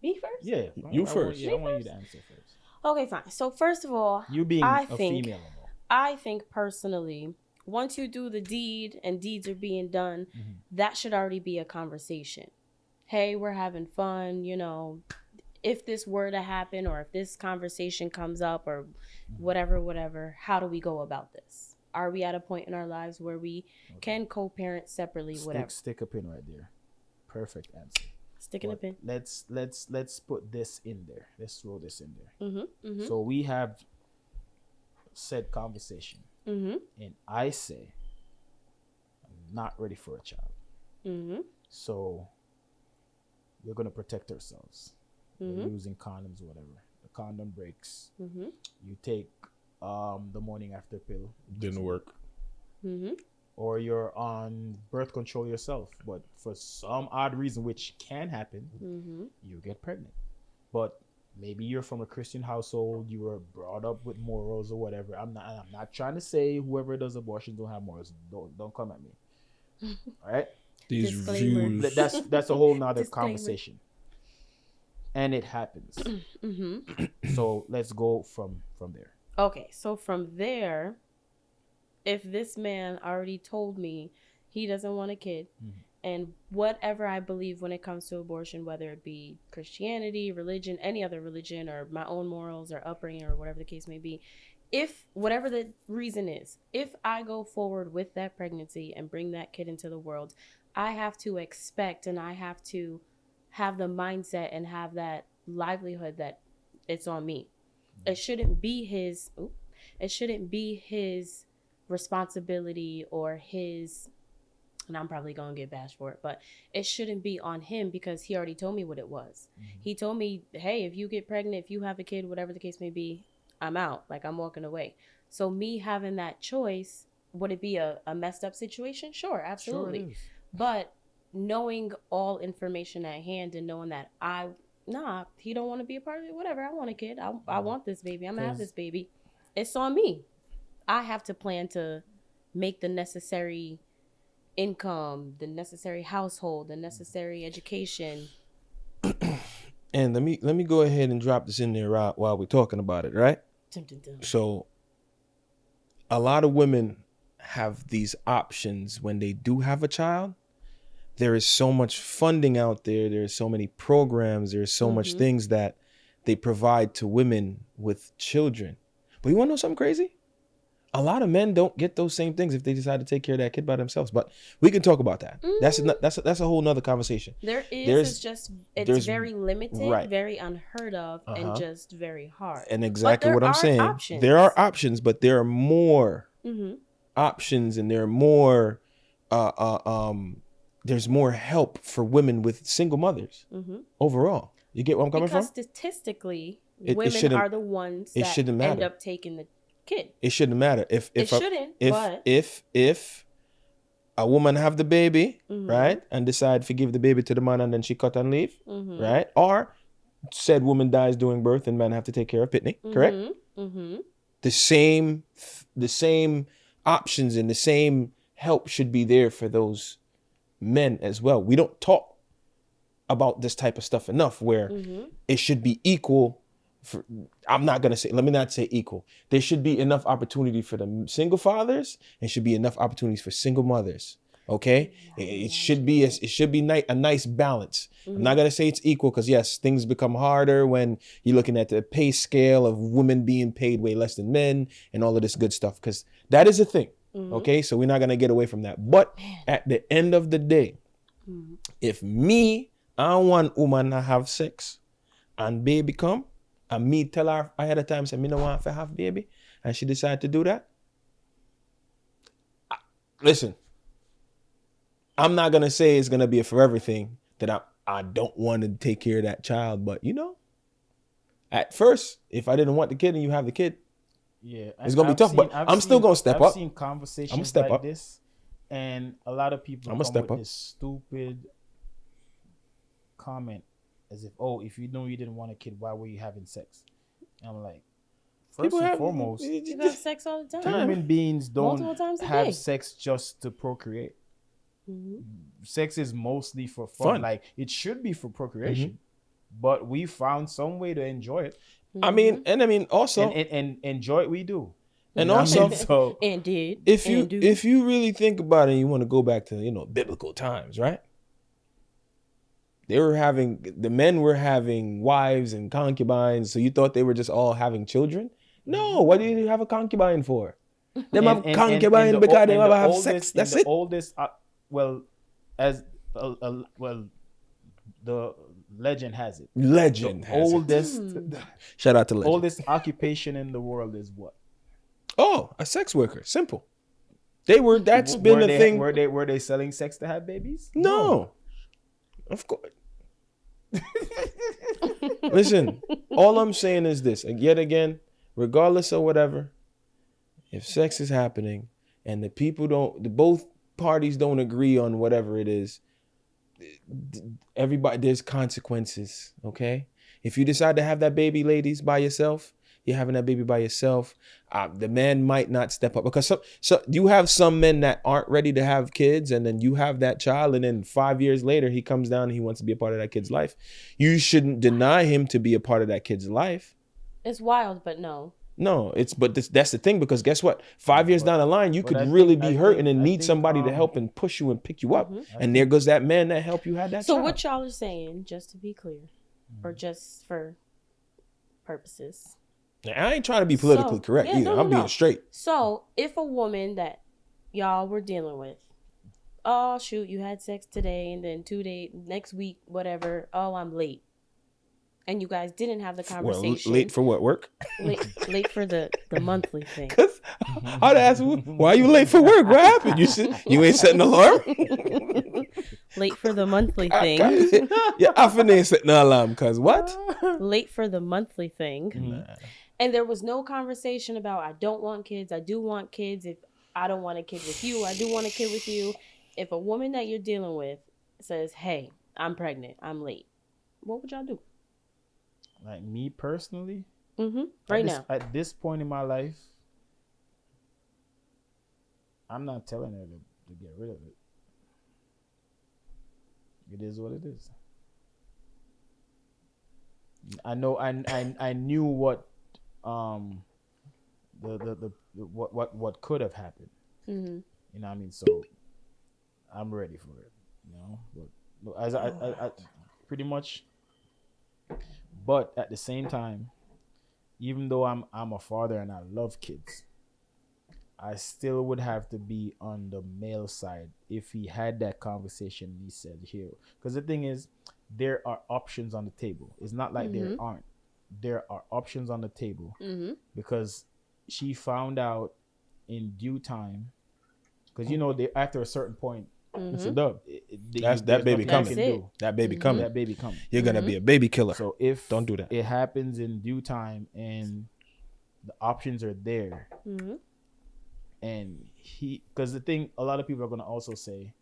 Speaker 2: Me first?
Speaker 1: Yeah,
Speaker 3: You first.
Speaker 1: I want you to answer first.
Speaker 2: Okay, fine. So first of all,
Speaker 1: You being
Speaker 2: I
Speaker 1: a
Speaker 2: think-
Speaker 1: female, and all.
Speaker 2: I think personally, once you do the deed and deeds are being done,
Speaker 1: Mhm.
Speaker 2: that should already be a conversation. Hey, we're having fun, if this were to happen or if this conversation comes up or whatever, how do we go about this? Are we at a point in our lives where we can co-parent separately, whatever?
Speaker 1: Stick a pin right there. Perfect answer.
Speaker 2: Sticking a
Speaker 1: But
Speaker 2: pin.
Speaker 1: Let's put this in there. Let's throw this in there.
Speaker 2: Mm-hmm. Mm-hmm.
Speaker 1: So we have said conversation,
Speaker 2: Mm-hmm.
Speaker 1: and I say I'm not ready for a child.
Speaker 2: Mm-hmm.
Speaker 1: So we're gonna protect ourselves.
Speaker 2: Mm-hmm.
Speaker 1: We're using condoms, or whatever. The condom breaks.
Speaker 2: Mm-hmm.
Speaker 1: You take the morning after pill.
Speaker 3: Didn't work.
Speaker 2: Mm-hmm.
Speaker 1: Or you're on birth control yourself, but for some odd reason, which can happen,
Speaker 2: Mm-hmm.
Speaker 1: you get pregnant. But maybe you're from a Christian household, you were brought up with morals or whatever. I'm not trying to say whoever does abortion don't have morals. Don't come at me. All right.
Speaker 3: These
Speaker 2: Disclaimer.
Speaker 3: views.
Speaker 1: That's a whole nother
Speaker 2: Disclaimer.
Speaker 1: conversation. And it happens.
Speaker 2: Mm-hmm.
Speaker 1: So let's go from there.
Speaker 2: Okay, so from there, if this man already told me he doesn't want a kid, and whatever I believe when it comes to abortion, whether it be Christianity, religion, any other religion, or my own morals or upbringing or whatever the case may be, if whatever the reason is, if I go forward with that pregnancy and bring that kid into the world, I have to expect and I have to have the mindset and have that livelihood that it's on me. It shouldn't be his responsibility or his, and I'm probably going to get bashed for it, but it shouldn't be on him because he already told me what it was. He told me, hey, if you get pregnant, if you have a kid, whatever the case may be, I'm out. Like, I'm walking away. So me having that choice, would it be a messed up situation? Sure, absolutely.
Speaker 1: Sure it is.
Speaker 2: But knowing all information at hand and knowing that he don't want to be a part of it, whatever, I want a kid. I want this baby. I'm going to have this baby. It's on me. I have to plan to make the necessary income, the necessary household, the necessary education.
Speaker 3: And let me go ahead and drop this in there while we're talking about it, right?
Speaker 2: Dun, dun, dun.
Speaker 3: So a lot of women have these options when they do have a child. There is so much funding out there. There's so many programs. There's so much things that they provide to women with children. But you want to know something crazy? A lot of men don't get those same things if they decide to take care of that kid by themselves. But we can talk about that. That's a whole nother conversation.
Speaker 2: It's very limited,
Speaker 3: right.
Speaker 2: very unheard of, and just very hard.
Speaker 3: And exactly what I'm saying.
Speaker 2: Options.
Speaker 3: There are options, but there are more options, and there are more. There's more help for women with single mothers overall. You get where I'm coming from?
Speaker 2: Because statistically,
Speaker 3: It
Speaker 2: women
Speaker 3: shouldn't-
Speaker 2: are the ones
Speaker 3: it
Speaker 2: that
Speaker 3: shouldn't
Speaker 2: end
Speaker 3: matter.
Speaker 2: up taking the kid.
Speaker 3: It shouldn't matter if
Speaker 2: It shouldn't, but
Speaker 3: if a woman have the baby, right, and decide to give the baby to the man and then she cut and leave, right, or said woman dies during birth and man have to take care of Pitney, correct? The same options and the same help should be there for those men as well. We don't talk about this type of stuff enough, where it should be equal. Let me not say equal. There should be enough opportunity for the single fathers, and should be enough opportunities for single mothers. Okay, it should be a nice balance. I'm not gonna say it's equal, because yes, things become harder when you're looking at the pay scale of women being paid way less than men and all of this good stuff, because that is a thing. Okay, so we're not gonna get away from that. But at the end of the day, if I want woman to have sex and baby come, and me tell her ahead of time, say me no want to have baby, and she decide to do that, listen, I'm not gonna say it's gonna be a forever thing that I don't want to take care of that child, but at first, if I didn't want the kid and you have the kid, it's gonna be tough. But I'm still gonna step up.
Speaker 1: I've seen conversations
Speaker 3: step
Speaker 1: like
Speaker 3: up.
Speaker 1: this, and a lot of people
Speaker 3: I'ma
Speaker 1: come
Speaker 3: step
Speaker 1: with
Speaker 3: up.
Speaker 1: this stupid comment as if, oh, if you know you didn't want a kid, why were you having sex? And I'm like, first and foremost,
Speaker 2: you have sex all the time.
Speaker 1: human beings
Speaker 2: Multiple
Speaker 1: don't
Speaker 2: times a
Speaker 1: have
Speaker 2: day.
Speaker 1: sex just to procreate. Sex is mostly for fun. Like, it should be for procreation, but we found some way to enjoy it.
Speaker 3: I mean, also,
Speaker 1: and enjoy it we do.
Speaker 3: and
Speaker 1: You know what I
Speaker 3: also,
Speaker 1: mean? So
Speaker 2: And did.
Speaker 3: if
Speaker 2: and do.
Speaker 3: you really think about it, and you want to go back to biblical times, right? The men were having wives and concubines, so you thought they were just all having children? No, what do you have a concubine for? Them have concubine because they ever have sex. That's it.
Speaker 1: Oldest, the legend has it.
Speaker 3: Legend
Speaker 1: The
Speaker 3: has it.
Speaker 1: oldest,
Speaker 3: Shout out to Legend.
Speaker 1: oldest occupation in the world is what?
Speaker 3: Oh, a sex worker. Simple. That's been a thing.
Speaker 1: Were they selling sex to have babies?
Speaker 3: No. Of course. Listen, all I'm saying is this, yet again, regardless of whatever, if sex is happening and both parties don't agree on whatever it is, there's consequences, okay? If you decide to have that baby, ladies, by yourself, you're having that baby by yourself, the man might not step up, because so you have some men that aren't ready to have kids, and then you have that child, and then 5 years later he comes down and he wants to be a part of that kid's life. You shouldn't deny him to be a part of that kid's life.
Speaker 2: It's wild, but no.
Speaker 3: No, that's the thing, because guess what? 5 years down the line, you could
Speaker 1: I
Speaker 3: really
Speaker 1: think-
Speaker 3: be
Speaker 1: I
Speaker 3: hurting
Speaker 1: think-
Speaker 3: and
Speaker 1: I
Speaker 3: need
Speaker 1: think,
Speaker 3: somebody to help and push you and pick you up.
Speaker 2: Mm-hmm.
Speaker 3: And there goes that man that helped you have that
Speaker 2: So
Speaker 3: child.
Speaker 2: what y'all are saying, just to be clear, or just for purposes.
Speaker 3: Now, I ain't trying to be politically
Speaker 2: So-
Speaker 3: correct
Speaker 2: yeah,
Speaker 3: either.
Speaker 2: no,
Speaker 3: I'm
Speaker 2: no.
Speaker 3: being straight.
Speaker 2: So if a woman that y'all were dealing with, oh shoot, you had sex today, and then 2 days next week, whatever. Oh, I'm late, and you guys didn't have the conversation.
Speaker 3: Late for what, work?
Speaker 2: late for the monthly thing.
Speaker 3: Because I'd ask, why you late for work? What happened? You ain't setting an alarm?
Speaker 2: Late for the monthly thing.
Speaker 3: Yeah, I finna ain't setting an alarm, because what?
Speaker 2: Late for the monthly thing.
Speaker 3: Mm-hmm.
Speaker 2: And there was no conversation about I don't want kids, I do want kids. If I don't want a kid with you, I do want a kid with you. If a woman that you're dealing with says, hey, I'm pregnant, I'm late, what would y'all do?
Speaker 1: Like me personally,
Speaker 2: Right now.
Speaker 1: at this point in my life, I'm not telling her to get rid of it. It is what it is. I know. I knew what what could have happened.
Speaker 2: Mm-hmm.
Speaker 1: You know what I mean? So I'm ready for it. You know, but as I pretty much. But at the same time, even though I'm a father and I love kids, I still would have to be on the male side if he had that conversation. He said here, because the thing is, there are options on the table. It's not like there aren't. There are options on the table because she found out in due time. Because after a certain point, it's a dub.
Speaker 3: That baby coming.
Speaker 2: That's it.
Speaker 3: That baby coming.
Speaker 1: That baby coming.
Speaker 3: You're gonna be a baby killer.
Speaker 1: So if
Speaker 3: Don't do that.
Speaker 1: it happens in due time and the options are there, and because the thing, a lot of people are gonna also say,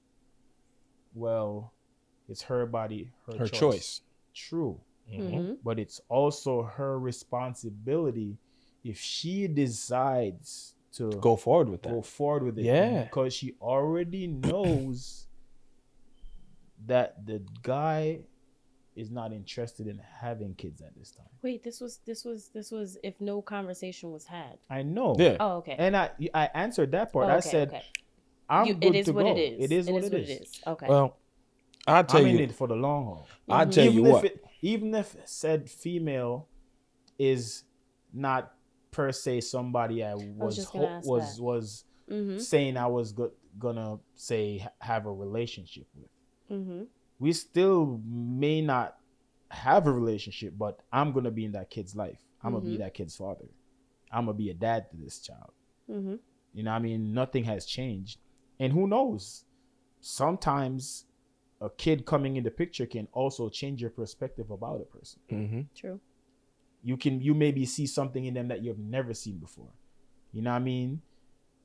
Speaker 1: well, it's her body, her choice. True. But it's also her responsibility if she decides to
Speaker 3: Go forward with that.
Speaker 1: go forward with it.
Speaker 3: Yeah.
Speaker 1: Because she already knows that the guy is not interested in having kids at this time.
Speaker 2: Wait, this was if no conversation was had.
Speaker 1: I know.
Speaker 3: Yeah.
Speaker 2: Oh, okay.
Speaker 1: And I answered that part.
Speaker 2: Oh,
Speaker 1: I
Speaker 2: okay,
Speaker 1: said,
Speaker 2: okay.
Speaker 1: I'm
Speaker 2: You-
Speaker 1: good
Speaker 2: it is
Speaker 1: to
Speaker 2: what
Speaker 1: go.
Speaker 2: it is.
Speaker 1: It is what it is.
Speaker 2: Okay.
Speaker 3: Well, I'll tell
Speaker 1: I'm in
Speaker 3: you.
Speaker 1: it for the long haul.
Speaker 3: I'll tell you what.
Speaker 1: Even if said female is not per se somebody I was
Speaker 2: just gonna ask that.
Speaker 1: was
Speaker 2: Mm-hmm.
Speaker 1: saying I was gonna say have a relationship with.
Speaker 2: Mm-hmm.
Speaker 1: We still may not have a relationship, but I'm gonna be in that kid's life. I'm gonna be that kid's father. I'm gonna be a dad to this child.
Speaker 2: Mm-hmm.
Speaker 1: You know what I mean? Nothing has changed. And who knows? Sometimes a kid coming in the picture can also change your perspective about a person.
Speaker 3: Mm-hmm.
Speaker 2: True.
Speaker 1: You maybe see something in them that you've never seen before. You know what I mean?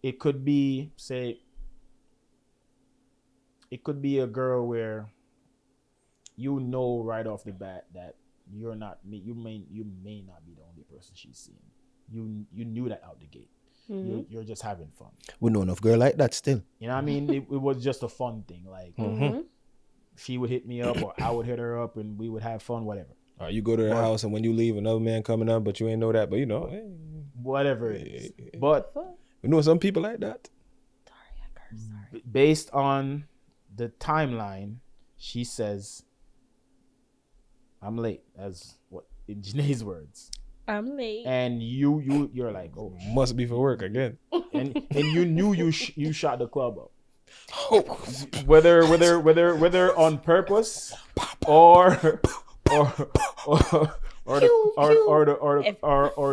Speaker 1: It could be, say, it could be a girl where you know right off the bat that you may not be the only person she's seeing. You knew that out the gate. You're just having fun.
Speaker 3: We know enough girl like that still.
Speaker 1: You know what I mean? It was just a fun thing. Like she would hit me up or I would hit her up and we would have fun, whatever.
Speaker 3: You go to the house and when you leave, another man coming up, but you ain't know that. But hey,
Speaker 1: Whatever it is. But
Speaker 3: we know some people like that.
Speaker 1: based on the timeline, she says, I'm late, as what in Janae's words.
Speaker 2: I'm late.
Speaker 1: And you're like, oh,
Speaker 3: Must be for work again.
Speaker 1: and you knew you shot the club up. Whether on purpose or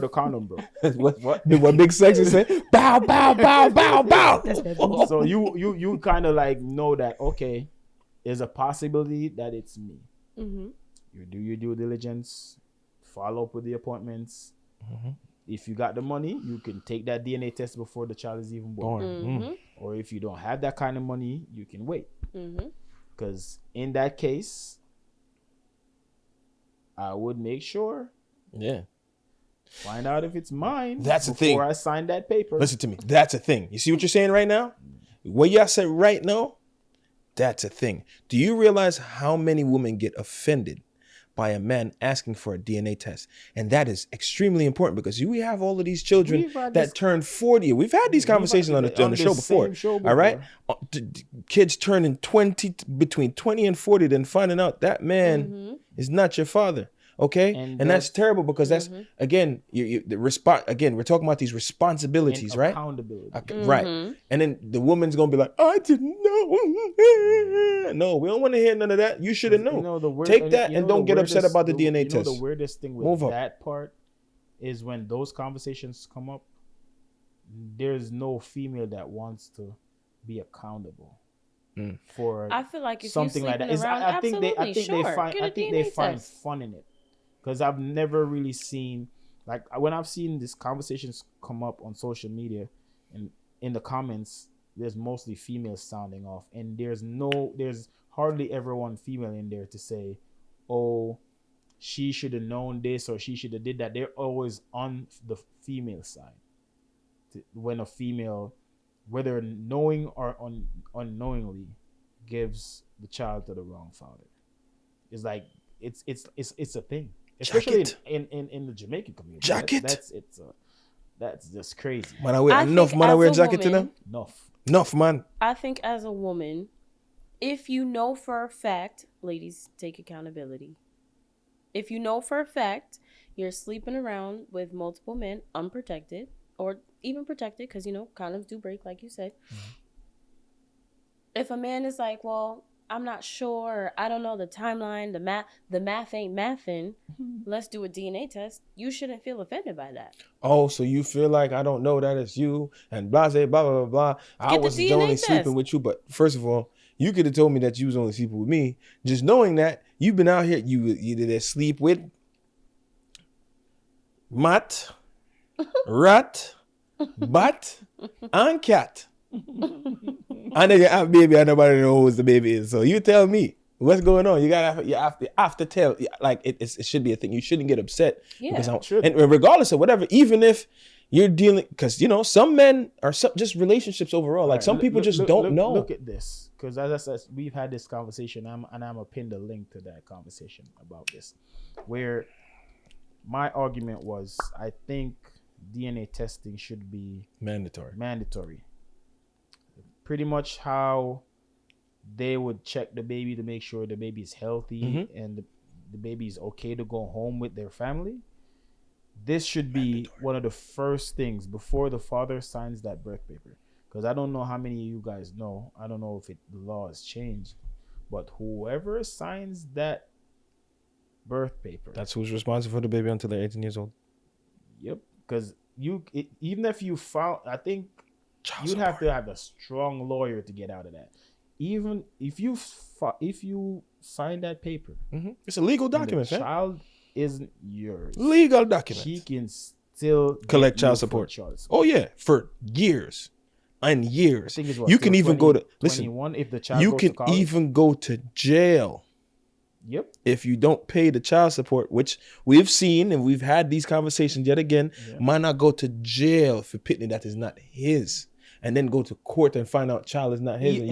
Speaker 1: the condom, bro.
Speaker 3: what Big Sexy say? Bow, bow, bow, bow, bow.
Speaker 1: So you kind of like know that, okay, there's a possibility that it's me.
Speaker 2: Mm-hmm.
Speaker 1: You do your due diligence, follow up with the appointments. If you got the money, you can take that DNA test before the child is even born.
Speaker 2: Mm-hmm.
Speaker 1: Or if you don't have that kind of money, you can wait.
Speaker 2: Mm-hmm.
Speaker 1: Because in that case, I would make sure
Speaker 3: Yeah.
Speaker 1: Find out if it's mine.
Speaker 3: That's the
Speaker 1: before
Speaker 3: thing.
Speaker 1: I sign that paper.
Speaker 3: Listen to me. That's a thing. You see what you're saying right now? What y'all said right now? That's a thing. Do you realize how many women get offended by a man asking for a DNA test? And that is extremely important because we have all of these children
Speaker 1: We've had
Speaker 3: that
Speaker 1: this-
Speaker 3: turn 40. We've had these conversations on the
Speaker 1: this
Speaker 3: show before.
Speaker 1: same show
Speaker 3: All right?
Speaker 1: before.
Speaker 3: Kids turning 20, between 20 and 40, then finding out that man is not your father. Okay,
Speaker 1: And
Speaker 3: and that's
Speaker 1: that-
Speaker 3: terrible because that's again, Again, we're talking about these responsibilities,
Speaker 1: And
Speaker 3: right?
Speaker 1: accountability.
Speaker 3: Right, and then the woman's gonna be like, "I didn't know." No, we don't want to hear none of that. You should have known.
Speaker 1: You know, the weird-
Speaker 3: Take that
Speaker 1: you
Speaker 3: and
Speaker 1: know
Speaker 3: don't
Speaker 1: the
Speaker 3: get upset
Speaker 1: weirdest-
Speaker 3: about the DNA
Speaker 1: you know
Speaker 3: test.
Speaker 1: the weirdest thing with
Speaker 3: Move up.
Speaker 1: that part is when those conversations come up, there's no female that wants to be accountable for
Speaker 2: I feel like if
Speaker 1: something
Speaker 2: you're
Speaker 1: like that.
Speaker 2: sleeping
Speaker 1: Is
Speaker 2: around,
Speaker 1: I think they
Speaker 2: absolutely, sure. Get a
Speaker 1: I think
Speaker 2: DNA
Speaker 1: they find
Speaker 2: test.
Speaker 1: fun in it because I've never really seen, like, when I've seen these conversations come up on social media and in the comments, there's mostly females sounding off, and there's hardly ever one female in there to say, "Oh, she should have known this or she should have did that." They're always on the female side. When a female, whether knowing or unknowingly, gives the child to the wrong father, it's like it's a thing, especially in the Jamaican community.
Speaker 3: Jacket.
Speaker 1: That's just crazy.
Speaker 3: Man, I wear
Speaker 2: I
Speaker 3: enough.
Speaker 2: think
Speaker 3: Man, I
Speaker 2: as
Speaker 3: wear
Speaker 2: a
Speaker 3: jacket to
Speaker 2: woman-
Speaker 3: them. Enough, man.
Speaker 2: I think as a woman, if you know for a fact, ladies, take accountability. If you know for a fact you're sleeping around with multiple men unprotected or even protected, because, condoms do break, like you said. If a man is like, well, I'm not sure, or I don't know the timeline, the math ain't mathing, let's do a DNA test, you shouldn't feel offended by that.
Speaker 3: Oh, so you feel like I don't know that it's you and blah, blah, blah, blah, blah. I
Speaker 2: Get the
Speaker 3: was
Speaker 2: DNA
Speaker 3: only
Speaker 2: test.
Speaker 3: sleeping with you. But first of all, you could have told me that you was only sleeping with me. Just knowing that you've been out here, you did sleep with Matt, Rat, Bat, and Cat. And then you have baby and nobody knows who the baby is. So you tell me what's going on. You have to tell. Like it should be a thing. You shouldn't get upset.
Speaker 2: Yeah.
Speaker 3: And regardless of whatever, even if you're dealing, because some men are just relationships overall. Like some people just don't know.
Speaker 1: Look at this, because as I said, we've had this conversation, and I'm gonna pin the link to that conversation about this, where my argument was, I think DNA testing should be mandatory. Pretty much how they would check the baby to make sure the baby is healthy and the baby is okay to go home with their family. This should be one of the first things before the father signs that birth paper. Because I don't know how many of you guys know. I don't know if the law has changed. But whoever signs that birth paper.
Speaker 3: That's who's responsible for the baby until they're 18 years old.
Speaker 1: Yep. Because even if you found, I think you'd have to have a strong lawyer to get out of that. Even if you sign that paper,
Speaker 3: it's a legal
Speaker 1: and the
Speaker 3: document, man.
Speaker 1: child isn't yours.
Speaker 3: Legal document.
Speaker 1: She can still
Speaker 3: Collect
Speaker 1: get
Speaker 3: child
Speaker 1: you for
Speaker 3: support.
Speaker 1: child support.
Speaker 3: Oh yeah, for years and years.
Speaker 1: I think it's what,
Speaker 3: You can
Speaker 1: till
Speaker 3: even
Speaker 1: 20,
Speaker 3: go to listen.
Speaker 1: 21 if the child
Speaker 3: You
Speaker 1: goes
Speaker 3: can
Speaker 1: to college.
Speaker 3: even go to jail
Speaker 1: Yep.
Speaker 3: if you don't pay the child support, which we've seen and we've had these conversations yet again.
Speaker 1: Yeah.
Speaker 3: Might not go to jail for pitney that is not his, and then go to court and find out child is not his, and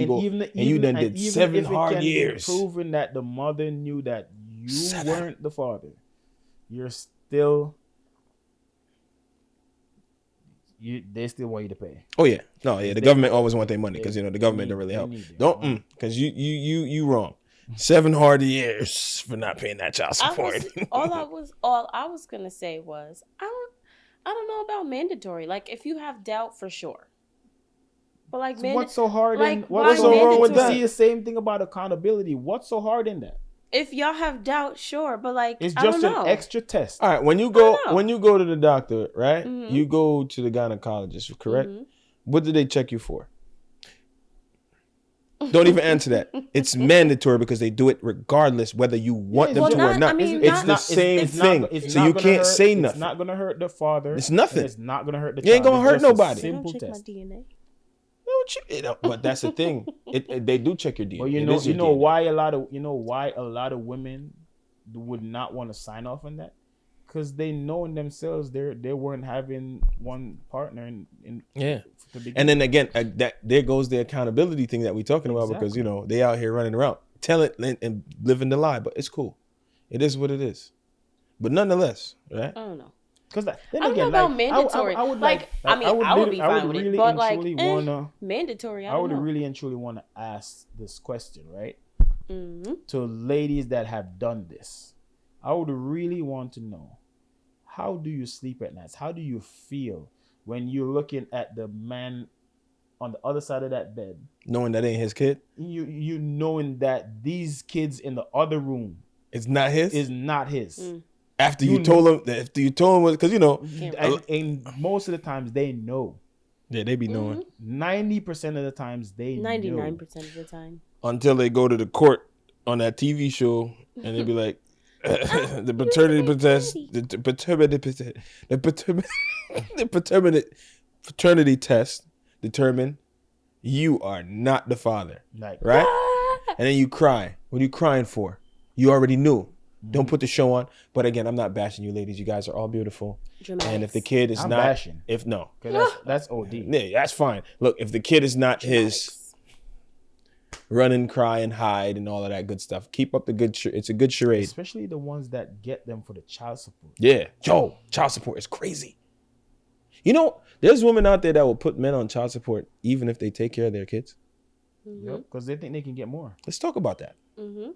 Speaker 3: you then did 7 hard years.
Speaker 1: Proving that the mother knew that you
Speaker 3: 7.
Speaker 1: weren't the father, you're still. They still want you to pay.
Speaker 3: Oh yeah, no, yeah. The government always want their money because the government
Speaker 1: they
Speaker 3: don't really
Speaker 1: need-
Speaker 3: help.
Speaker 1: they need their
Speaker 3: Don't
Speaker 1: money.
Speaker 3: because you wrong. 7 hard years for not paying that child support.
Speaker 2: All I was gonna say was I don't know about mandatory. Like if you have doubt, for sure. But like
Speaker 1: What's so hard
Speaker 2: like,
Speaker 1: in
Speaker 2: why
Speaker 1: what's so wrong with
Speaker 2: mandatory?
Speaker 1: that? See the same thing about accountability. What's so hard in that?
Speaker 2: if y'all have doubt, sure. But like
Speaker 1: It's
Speaker 2: I
Speaker 1: just
Speaker 2: don't
Speaker 1: an
Speaker 2: know.
Speaker 1: extra test.
Speaker 3: All right, when you
Speaker 2: know.
Speaker 3: go to the doctor, right?
Speaker 2: Mhm.
Speaker 3: You go to the gynecologist, correct?
Speaker 2: Mhm.
Speaker 3: What do they check you for? Don't even answer that. It's mandatory because they do it regardless whether you want them
Speaker 2: well,
Speaker 3: to or
Speaker 2: not-
Speaker 3: not.
Speaker 2: I mean,
Speaker 3: It's
Speaker 2: not-
Speaker 3: the same
Speaker 1: it's
Speaker 3: thing.
Speaker 1: not- it's
Speaker 3: So
Speaker 1: not
Speaker 3: you
Speaker 1: gonna
Speaker 3: can't
Speaker 1: hurt-
Speaker 3: say
Speaker 1: It's
Speaker 3: nothing.
Speaker 1: not gonna hurt the father.
Speaker 3: It's nothing.
Speaker 1: and It's not gonna hurt the
Speaker 3: You ain't
Speaker 1: child.
Speaker 3: gonna
Speaker 1: It's
Speaker 3: hurt
Speaker 1: just a
Speaker 3: nobody.
Speaker 2: They don't
Speaker 1: Simple
Speaker 2: check my
Speaker 1: test.
Speaker 2: DNA.
Speaker 3: But that's the thing. They do check your DNA.
Speaker 1: But
Speaker 3: It
Speaker 1: you
Speaker 3: is your
Speaker 1: know
Speaker 3: DNA.
Speaker 1: why a lot of women would not want to sign off on that, because they know in themselves they weren't having one partner in
Speaker 3: Yeah.
Speaker 1: to begin
Speaker 3: And then again, that there goes the accountability thing that we're talking about, because
Speaker 1: Exactly.
Speaker 3: they out here running around, telling and living the lie. But it's cool. It is what it is. But nonetheless, right?
Speaker 2: I don't know.
Speaker 1: Because then
Speaker 2: I don't
Speaker 1: again,
Speaker 2: know about
Speaker 1: like,
Speaker 2: mandatory.
Speaker 1: I would
Speaker 2: like, I mean, I would be fine with it.
Speaker 1: really
Speaker 2: But
Speaker 1: and
Speaker 2: like,
Speaker 1: truly wanna.
Speaker 2: mandatory.
Speaker 1: I
Speaker 2: I
Speaker 1: would
Speaker 2: don't know.
Speaker 1: really and truly want to ask this question, right?
Speaker 2: Mm-hmm.
Speaker 1: To ladies that have done this, I would really want to know, how do you sleep at night? How do you feel when you're looking at the man on the other side of that bed,
Speaker 3: Knowing that ain't his kid,
Speaker 1: you knowing that these kids in the other room
Speaker 3: it's not his.
Speaker 1: is not his.
Speaker 3: After
Speaker 1: you
Speaker 3: you told him, because
Speaker 1: And most of the times they know.
Speaker 3: yeah, they be knowing
Speaker 1: 90% of the times they
Speaker 2: 99%
Speaker 1: know.
Speaker 2: of the time.
Speaker 3: until they go to the court on that TV show and they be like, the paternity test determined you are not the father,
Speaker 1: Like,
Speaker 3: right? And then you cry. What are you crying for? You already knew. Don't put the show on. But again, I'm not bashing you, ladies. You guys are all beautiful.
Speaker 2: Dramatics.
Speaker 3: And if the kid is
Speaker 1: I'm
Speaker 3: not,
Speaker 1: bashing.
Speaker 3: if no,
Speaker 1: because that's OD.
Speaker 3: yeah, that's fine. Look, if the kid is not his, run and cry and hide and all of that good stuff. Keep up the good. It's a good charade.
Speaker 1: Especially the ones that get them for the child support.
Speaker 3: Yeah, Joe, child support is crazy. You know, there's women out there that will put men on child support even if they take care of their kids.
Speaker 1: Yep, because they think they can get more.
Speaker 3: Let's talk about that.
Speaker 2: Mm-hmm.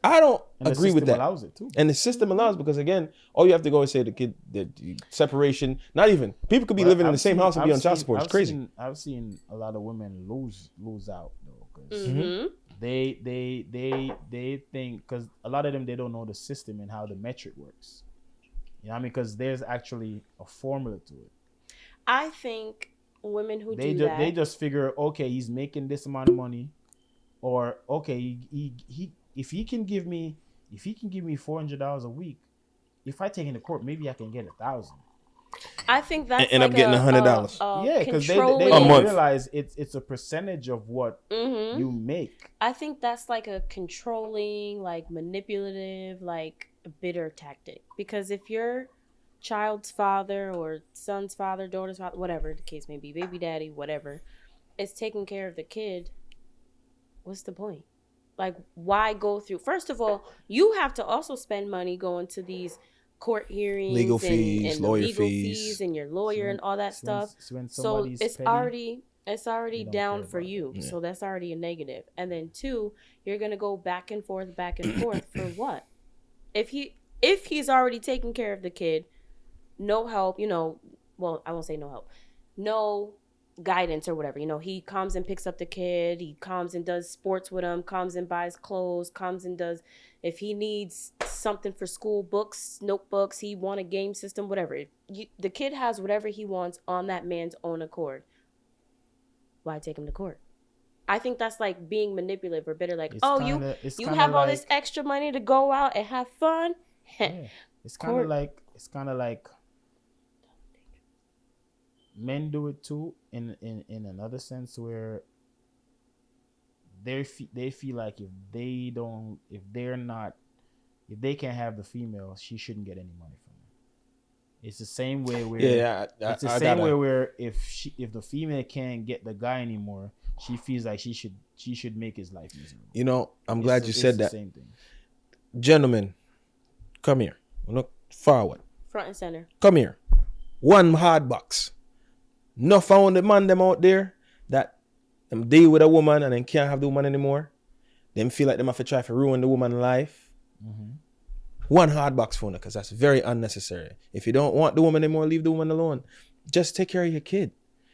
Speaker 3: I don't
Speaker 1: And the
Speaker 3: agree with
Speaker 1: system
Speaker 3: that.
Speaker 1: allows it too.
Speaker 3: And the system allows, because again, all you have to go and say the kid, the separation. Not even people could be
Speaker 1: But
Speaker 3: living in
Speaker 1: I've
Speaker 3: the same
Speaker 1: seen-
Speaker 3: house and be
Speaker 1: I've
Speaker 3: on child
Speaker 1: seen-
Speaker 3: support. It's
Speaker 1: I've
Speaker 3: crazy.
Speaker 1: I've seen a lot of women lose out though, because
Speaker 2: Mm-hmm.
Speaker 1: they think, because a lot of them, they don't know the system and how the metric works. You know what I mean? Because there's actually a formula to it.
Speaker 2: I think women who
Speaker 1: They
Speaker 2: do
Speaker 1: just
Speaker 2: that.
Speaker 1: they just figure, okay, he's making this amount of money, or okay, he if he can give me $400 a week, if I take him to court, maybe I can get 1,000.
Speaker 2: I think that's
Speaker 3: End up
Speaker 2: like
Speaker 3: getting
Speaker 2: a
Speaker 3: $100.
Speaker 1: Yeah, because they
Speaker 3: A
Speaker 1: don't
Speaker 3: month.
Speaker 1: realize it's a percentage of what
Speaker 2: Mm-hmm.
Speaker 1: you make.
Speaker 2: I think that's like a controlling, like manipulative, like bitter tactic. Because if your child's father or son's father, daughter's father, whatever the case may be, baby daddy, whatever, is taking care of the kid, what's the point? Like, why go through? First of all, you have to also spend money going to these court hearings,
Speaker 3: Legal
Speaker 2: and,
Speaker 3: fees,
Speaker 2: and the
Speaker 3: lawyer
Speaker 2: legal
Speaker 3: fees.
Speaker 2: and your lawyer and all that stuff.
Speaker 1: When
Speaker 2: So
Speaker 1: somebody's
Speaker 2: it's
Speaker 1: petty,
Speaker 2: already
Speaker 1: You don't
Speaker 2: down
Speaker 1: care
Speaker 2: for
Speaker 1: about
Speaker 2: you.
Speaker 3: it. Yeah.
Speaker 2: So that's already a negative. And then 2, you're gonna go back and forth for what? If he's already taking care of the kid, no help, well, I won't say no help, no guidance or whatever. He comes and picks up the kid, he comes and does sports with him, comes and buys clothes, comes and does, if he needs something for school, books, notebooks, he want a game system, whatever. The kid has whatever he wants on that man's own accord. Why take him to court? I think that's like being manipulative or bitter. Like,
Speaker 1: It's
Speaker 2: oh,
Speaker 1: kinda-
Speaker 2: you have all this extra money to go out and have fun.
Speaker 1: Yeah. It's kind
Speaker 2: Court.
Speaker 1: of like men do it too in another sense, where they feel like if they can't have the female, she shouldn't get any money from them. It's the same way where it's the same way where if the female can't get the guy anymore, she feels like she should make his life miserable.
Speaker 3: I'm glad you said
Speaker 1: the
Speaker 3: that.
Speaker 1: same thing.
Speaker 3: Gentlemen, come here. Look forward.
Speaker 2: Front and center.
Speaker 3: Come here. One hard box. No found the man them out there that them deal with a woman and then can't have the woman anymore. Them feel like them have to try to ruin the woman's life.
Speaker 1: Mm-hmm.
Speaker 3: One hard box phone, because that's very unnecessary. If you don't want the woman anymore, leave the woman alone. Just take care of your kid.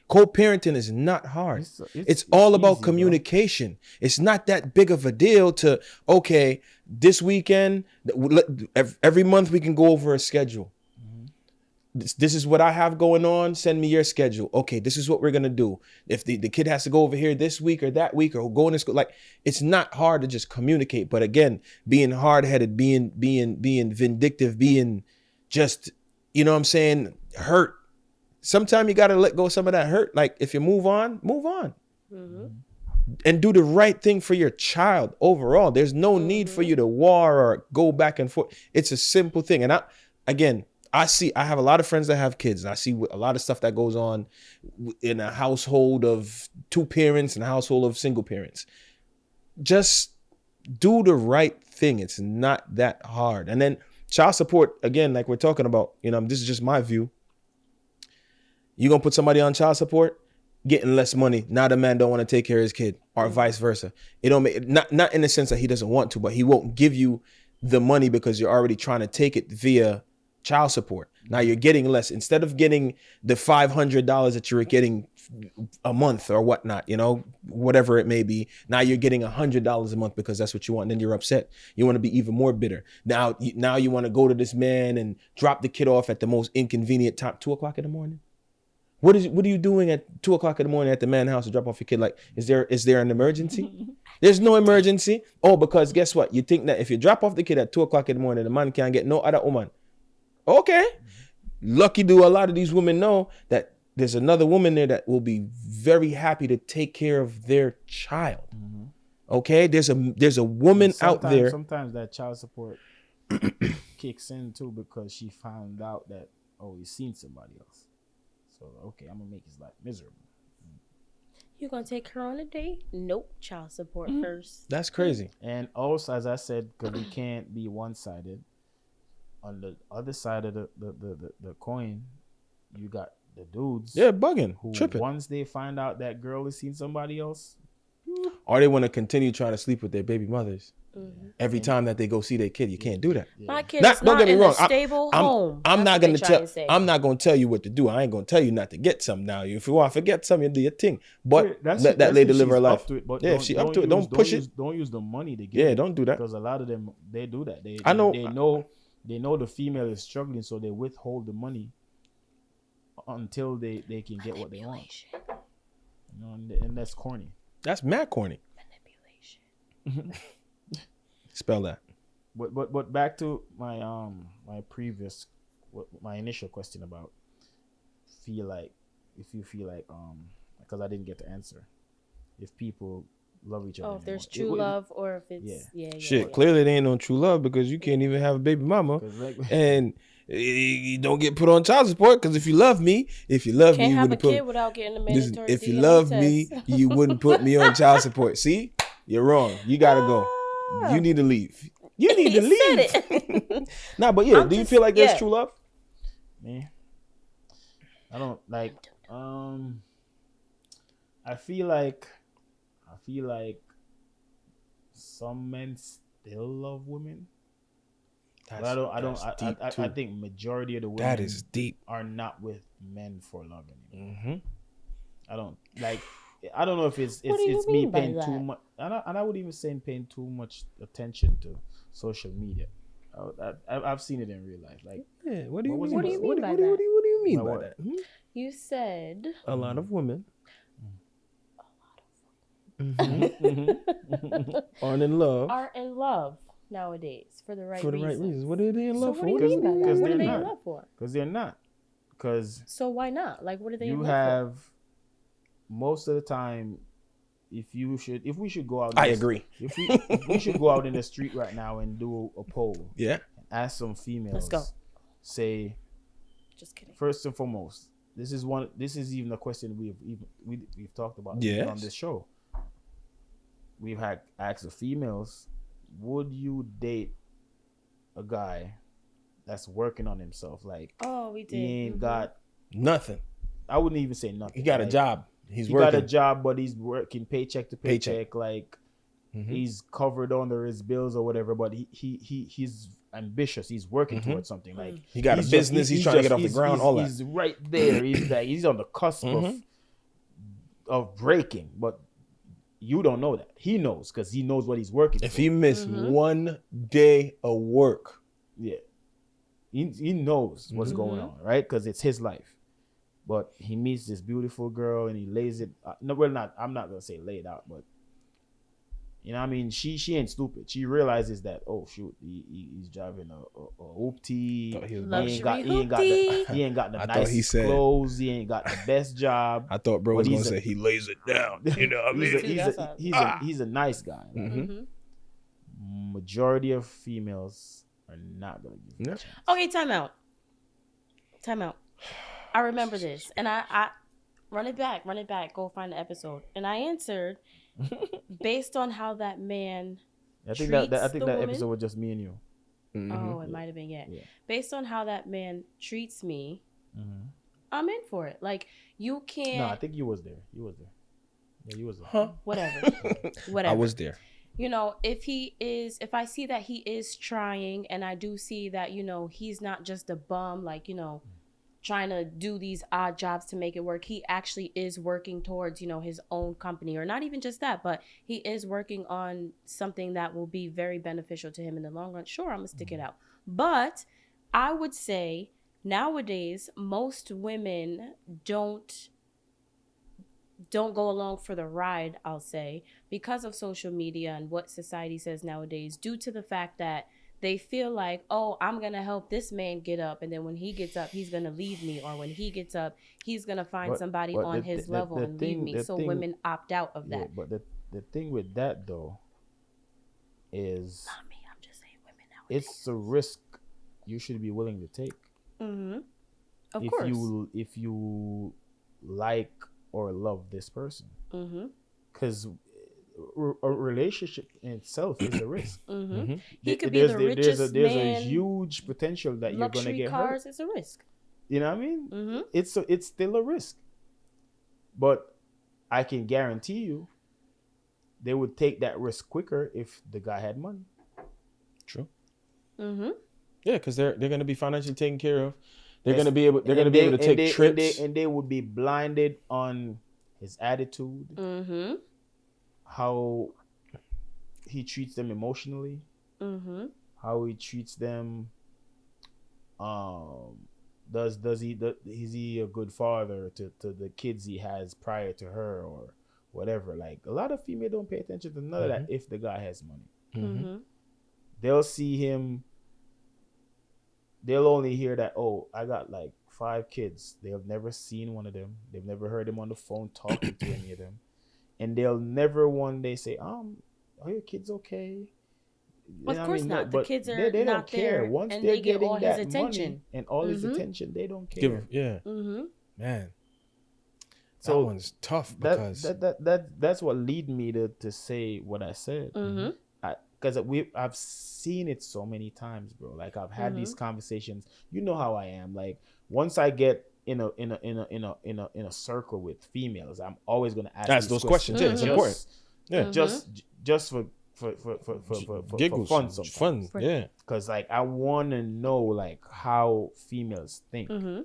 Speaker 3: Co-parenting is not hard. It's all about
Speaker 1: easy,
Speaker 3: communication. It's not that big of a deal to, okay, this weekend, every month we can go over a schedule. This is what I have going on. Send me your schedule. Okay, this is what we're going to do. If the kid has to go over here this week or that week or go in school, like, it's not hard to just communicate. But again, being hard-headed, being vindictive, being just, you know what I'm saying, hurt. Sometimes you got to let go of some of that hurt. Like, if you move on.
Speaker 2: Mm-hmm.
Speaker 3: And do the right thing for your child overall. There's no need for you to war or go back and forth. It's a simple thing. And again, I have a lot of friends that have kids. And I see a lot of stuff that goes on in a household of 2 parents and a household of single parents. Just do the right thing. It's not that hard. And then child support, again, like we're talking about, this is just my view. You're going to put somebody on child support, getting less money. Now the man don't want to take care of his kid, or vice versa. It don't make, not in the sense that he doesn't want to, but he won't give you the money because you're already trying to take it via child support. Now you're getting less. Instead of getting the $500 that you were getting a month or whatnot, whatever it may be, now you're getting $100 a month because that's what you want. And then you're upset. You want to be even more bitter. Now you want to go to this man and drop the kid off at the most inconvenient time, 2:00 in the morning. What are you doing at 2:00 in the morning at the man's house to drop off your kid? Like, is there an emergency? There's no emergency. Oh, because guess what? You think that if you drop off the kid at 2:00 in the morning, the man can't get no other woman. Okay. Lucky do a lot of these women know that there's another woman there that will be very happy to take care of their child. Mm-hmm. Okay. There's a woman out there.
Speaker 1: Sometimes that child support kicks in too because she found out that, he's seen somebody else. So, okay, I'm going to make his life miserable.
Speaker 2: You going to take her on a date? Nope. Child support first.
Speaker 3: That's crazy.
Speaker 1: And also, as I said, because we can't be one-sided, on the other side of the coin, you got the dudes.
Speaker 3: Yeah, bugging,
Speaker 1: who
Speaker 3: tripping.
Speaker 1: Once they find out that girl has seen somebody else,
Speaker 3: or they want to continue trying to sleep with their baby mothers. Mm-hmm. Every time that they go see their kid, you can't do that.
Speaker 2: My kid is not in a stable home.
Speaker 3: I'm not gonna tell you what to do. I ain't gonna tell you not to get some now. If you want to forget some, you do your thing. But let that lady live her life.
Speaker 1: Yeah, if she up to it, don't push it. Don't use the money to get.
Speaker 3: Yeah, don't do that.
Speaker 1: Because a lot of them, they do that. They know the female is struggling, so they withhold the money until they can get what they want. And that's corny.
Speaker 3: That's mad corny.
Speaker 2: Manipulation.
Speaker 3: Spell that.
Speaker 1: But back to my my initial question about if you feel like because I didn't get the answer, if people love each other.
Speaker 2: Oh, if there's true love or if it's
Speaker 3: shit. Clearly, there ain't no true love because you can't even have a baby mama, and you don't get put on child support. Because if you love me,
Speaker 2: can't
Speaker 3: you
Speaker 2: have a kid without getting a mandatory.
Speaker 3: If you love me, you wouldn't put me on child support. See, you're wrong. You gotta go. You need to leave. You need to leave. Nah, but yeah, do you feel like there's true love?
Speaker 1: Man, I don't like. I feel like some men still love women. I think majority of the women
Speaker 3: that is deep
Speaker 1: are not with men for love anymore. Mm-hmm. I don't know if it's me paying too much, and I would even say paying too much attention to social media. I've seen it in real life. Like,
Speaker 3: yeah, what do you mean by
Speaker 2: that?
Speaker 3: What do you mean by that?
Speaker 2: You said
Speaker 3: a lot of women. Are in love
Speaker 2: nowadays for the right
Speaker 3: reasons. What are they in love for?
Speaker 2: What do you mean by that? What are they in love for?
Speaker 1: Because they're not.
Speaker 2: So why not? Like, what are they in love for?
Speaker 1: You have most of the time. If we should go out.
Speaker 3: I agree.
Speaker 1: If we should go out in the street right now and do a poll.
Speaker 3: Yeah.
Speaker 1: Ask some females.
Speaker 2: Let's go.
Speaker 1: Say.
Speaker 2: Just kidding.
Speaker 1: First and foremost, this is even a question we've talked about on this show. We've had asked the females, would you date a guy that's working on himself? Like,
Speaker 2: we did.
Speaker 1: He ain't got
Speaker 3: nothing.
Speaker 1: I wouldn't even say nothing.
Speaker 3: He got a job. He
Speaker 1: got a job, but he's working paycheck to paycheck. Like, he's covered under his bills or whatever. But he's ambitious. He's working towards something. Like,
Speaker 3: he got a business. He's trying to get off the ground. He's
Speaker 1: right there. He's on the cusp of breaking, but you don't know that. He knows because he knows what he's working
Speaker 3: if
Speaker 1: for.
Speaker 3: He missed one day of work,
Speaker 1: he knows what's going on, right? Because it's his life. But he meets this beautiful girl and he lays it. I'm not gonna say laid out, but you know what I mean. She ain't stupid. She realizes that he's driving a hoopty. He ain't got the nice clothes. He ain't got the best job.
Speaker 3: I thought bro was gonna say he lays it down. You know what I
Speaker 1: mean? He's a nice guy. Majority of females are not gonna give him a chance.
Speaker 2: Okay, time out. Time out. I remember this, and I run it back. Go find the episode, and I answered based on how that man.
Speaker 1: I think
Speaker 2: treats
Speaker 1: that
Speaker 2: the woman.
Speaker 1: episode was just me and you.
Speaker 2: Oh, it might have been, yeah. Based on how that man treats me,
Speaker 1: Mm-hmm.
Speaker 2: I'm in for it. Like, you can't.
Speaker 1: No, I think you was there. Yeah, you was there.
Speaker 3: Huh?
Speaker 2: Whatever.
Speaker 3: I was there.
Speaker 2: You know, if I see that he is trying, and I do see that, you know, he's not just a bum, like, you know, trying to do these odd jobs to make it work. He actually is working towards, you know, his own company, or not even just that, but he is working on something that will be very beneficial to him in the long run. Sure, I'm gonna stick it out. But I would say nowadays, most women don't go along for the ride, I'll say, because of social media and what society says nowadays, due to the fact that they feel like, oh, I'm going to help this man get up, and then when he gets up, he's going to leave me, or when he gets up, he's going to find somebody on his level and leave me. So women opt out of that.
Speaker 1: Yeah, but the thing with that, though, is
Speaker 2: Not me, I'm just saying women nowadays.
Speaker 1: it's a risk you should be willing to take.
Speaker 2: Mm-hmm. Of
Speaker 1: if
Speaker 2: course.
Speaker 1: if you like or love this person,
Speaker 2: Mm-hmm.
Speaker 1: because a relationship in itself is a risk.
Speaker 2: Mm-hmm. He could be the richest
Speaker 1: there's
Speaker 2: man.
Speaker 1: a huge potential that you're gonna
Speaker 2: Luxury
Speaker 1: get
Speaker 2: cars
Speaker 1: hurt.
Speaker 2: is a risk.
Speaker 1: You know what I mean?
Speaker 2: Mm-hmm.
Speaker 1: It's still a risk, but I can guarantee you, they would take that risk quicker if the guy had money.
Speaker 3: True.
Speaker 2: Mm-hmm.
Speaker 3: Yeah, because they're going to be financially taken care of. They're
Speaker 1: Yes.
Speaker 3: going to be able. They're going to be able to take trips.
Speaker 1: and they would be blinded on his attitude,
Speaker 2: Mm-hmm.
Speaker 1: how he treats them emotionally,
Speaker 2: Mm-hmm.
Speaker 1: how he treats them. Is he a good father to the kids he has prior to her or whatever? Like, a lot of females don't pay attention to none of that if the guy has money.
Speaker 2: Mm-hmm.
Speaker 1: They'll see him. They'll only hear that, oh, I got like 5 kids. They've never seen one of them. They've never heard him on the phone talking to any of them. And they'll never one day say, are your kids okay?
Speaker 2: Of course not. The
Speaker 1: But
Speaker 2: kids are
Speaker 1: they
Speaker 2: not
Speaker 1: don't care.
Speaker 2: there,
Speaker 1: Once
Speaker 2: and
Speaker 1: they're
Speaker 2: they get
Speaker 1: getting
Speaker 2: all his
Speaker 1: that
Speaker 2: attention.
Speaker 1: money and all his
Speaker 2: Mhm.
Speaker 1: attention, they don't care.
Speaker 3: Give, yeah,
Speaker 2: Mm-hmm.
Speaker 3: man.
Speaker 1: So
Speaker 3: that one's tough because
Speaker 1: that's what lead me to say what I said.
Speaker 2: Mm-hmm.
Speaker 1: Because I've seen it so many times, bro. Like, I've had these conversations. You know how I am. Like, once I get in a circle with females, I'm always gonna ask
Speaker 3: those questions. Yeah, it's important. Yeah,
Speaker 1: just for
Speaker 3: giggles,
Speaker 1: fun, sometimes.
Speaker 3: fun. Yeah,
Speaker 1: Because, like, I want to know, like, how females think.
Speaker 2: Mm-hmm.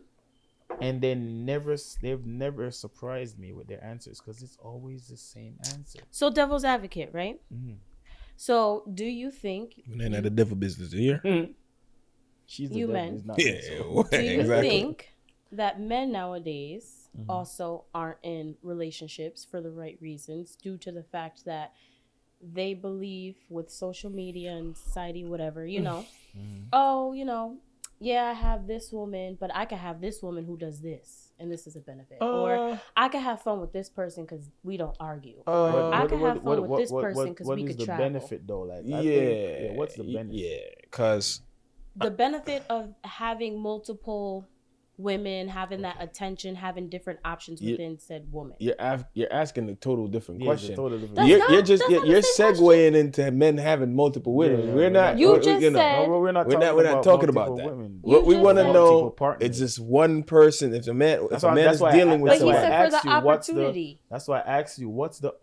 Speaker 1: And they've never surprised me with their answers, because it's always the same answer.
Speaker 2: So, devil's advocate, right?
Speaker 1: Mhm.
Speaker 2: So, do you think?
Speaker 3: and then at the devil business here.
Speaker 1: She's the
Speaker 2: You
Speaker 1: devil,
Speaker 2: men.
Speaker 1: it's not
Speaker 3: Yeah,
Speaker 1: me, so.
Speaker 2: Do you
Speaker 3: exactly.
Speaker 2: think that men nowadays also aren't in relationships for the right reasons, due to the fact that they believe with social media and society, whatever, you know, oh, you know, yeah, I have this woman, but I could have this woman who does this, and this is a benefit. Or I could have fun with this person because we don't argue. I could have fun with this person because we could travel.
Speaker 1: What is the benefit, though? Like, I
Speaker 3: Yeah,
Speaker 1: think, what's the benefit?
Speaker 3: Yeah, because
Speaker 2: The benefit of having multiple women, having that attention, having different options within said woman.
Speaker 3: you're asking a total different
Speaker 1: Yeah, it's a
Speaker 3: question.
Speaker 1: totally different-
Speaker 2: That's
Speaker 3: You're,
Speaker 2: not-
Speaker 3: you're just
Speaker 2: that's not
Speaker 3: you're
Speaker 2: the same
Speaker 3: segueing into men having multiple women.
Speaker 1: Yeah,
Speaker 3: we're not.
Speaker 2: You
Speaker 3: we're-
Speaker 2: just
Speaker 3: you know,
Speaker 2: said-
Speaker 1: No, we're not
Speaker 3: we're
Speaker 1: talking
Speaker 3: not talking about
Speaker 1: multiple
Speaker 3: that.
Speaker 1: women.
Speaker 2: You
Speaker 3: What we
Speaker 2: just
Speaker 3: want to
Speaker 2: said-
Speaker 3: know
Speaker 1: Multiple partners.
Speaker 3: is just one person. If a man is dealing with
Speaker 2: But he
Speaker 3: somebody,
Speaker 2: said for the opportunity.
Speaker 1: That's why I asked you, what's the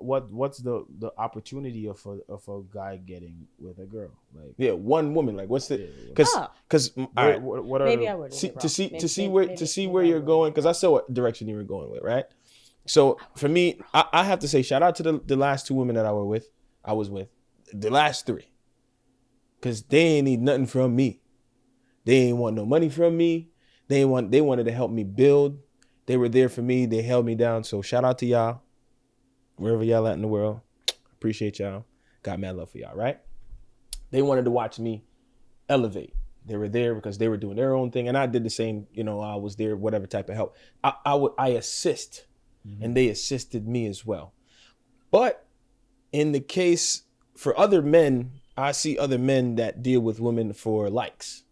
Speaker 1: opportunity of a guy getting with a girl? Like,
Speaker 3: yeah, one woman. Like, what's the?
Speaker 2: Ah.
Speaker 3: Because
Speaker 1: what are
Speaker 2: Maybe
Speaker 1: the,
Speaker 2: I would.
Speaker 3: to see where you're going, because I saw what direction you were going with, right? So for me, I have to say shout out to the last 2 women that I was with, the last 3, because they ain't need nothing from me. They ain't want no money from me. They wanted to help me build. They were there for me. They held me down. So shout out to y'all, wherever y'all at in the world. Appreciate y'all. Got mad love for y'all, right? They wanted to watch me elevate. They were there because they were doing their own thing, and I did the same. You know, I was there, whatever type of help. I assist, and they assisted me as well. But in the case for other men, I see other men that deal with women for likes.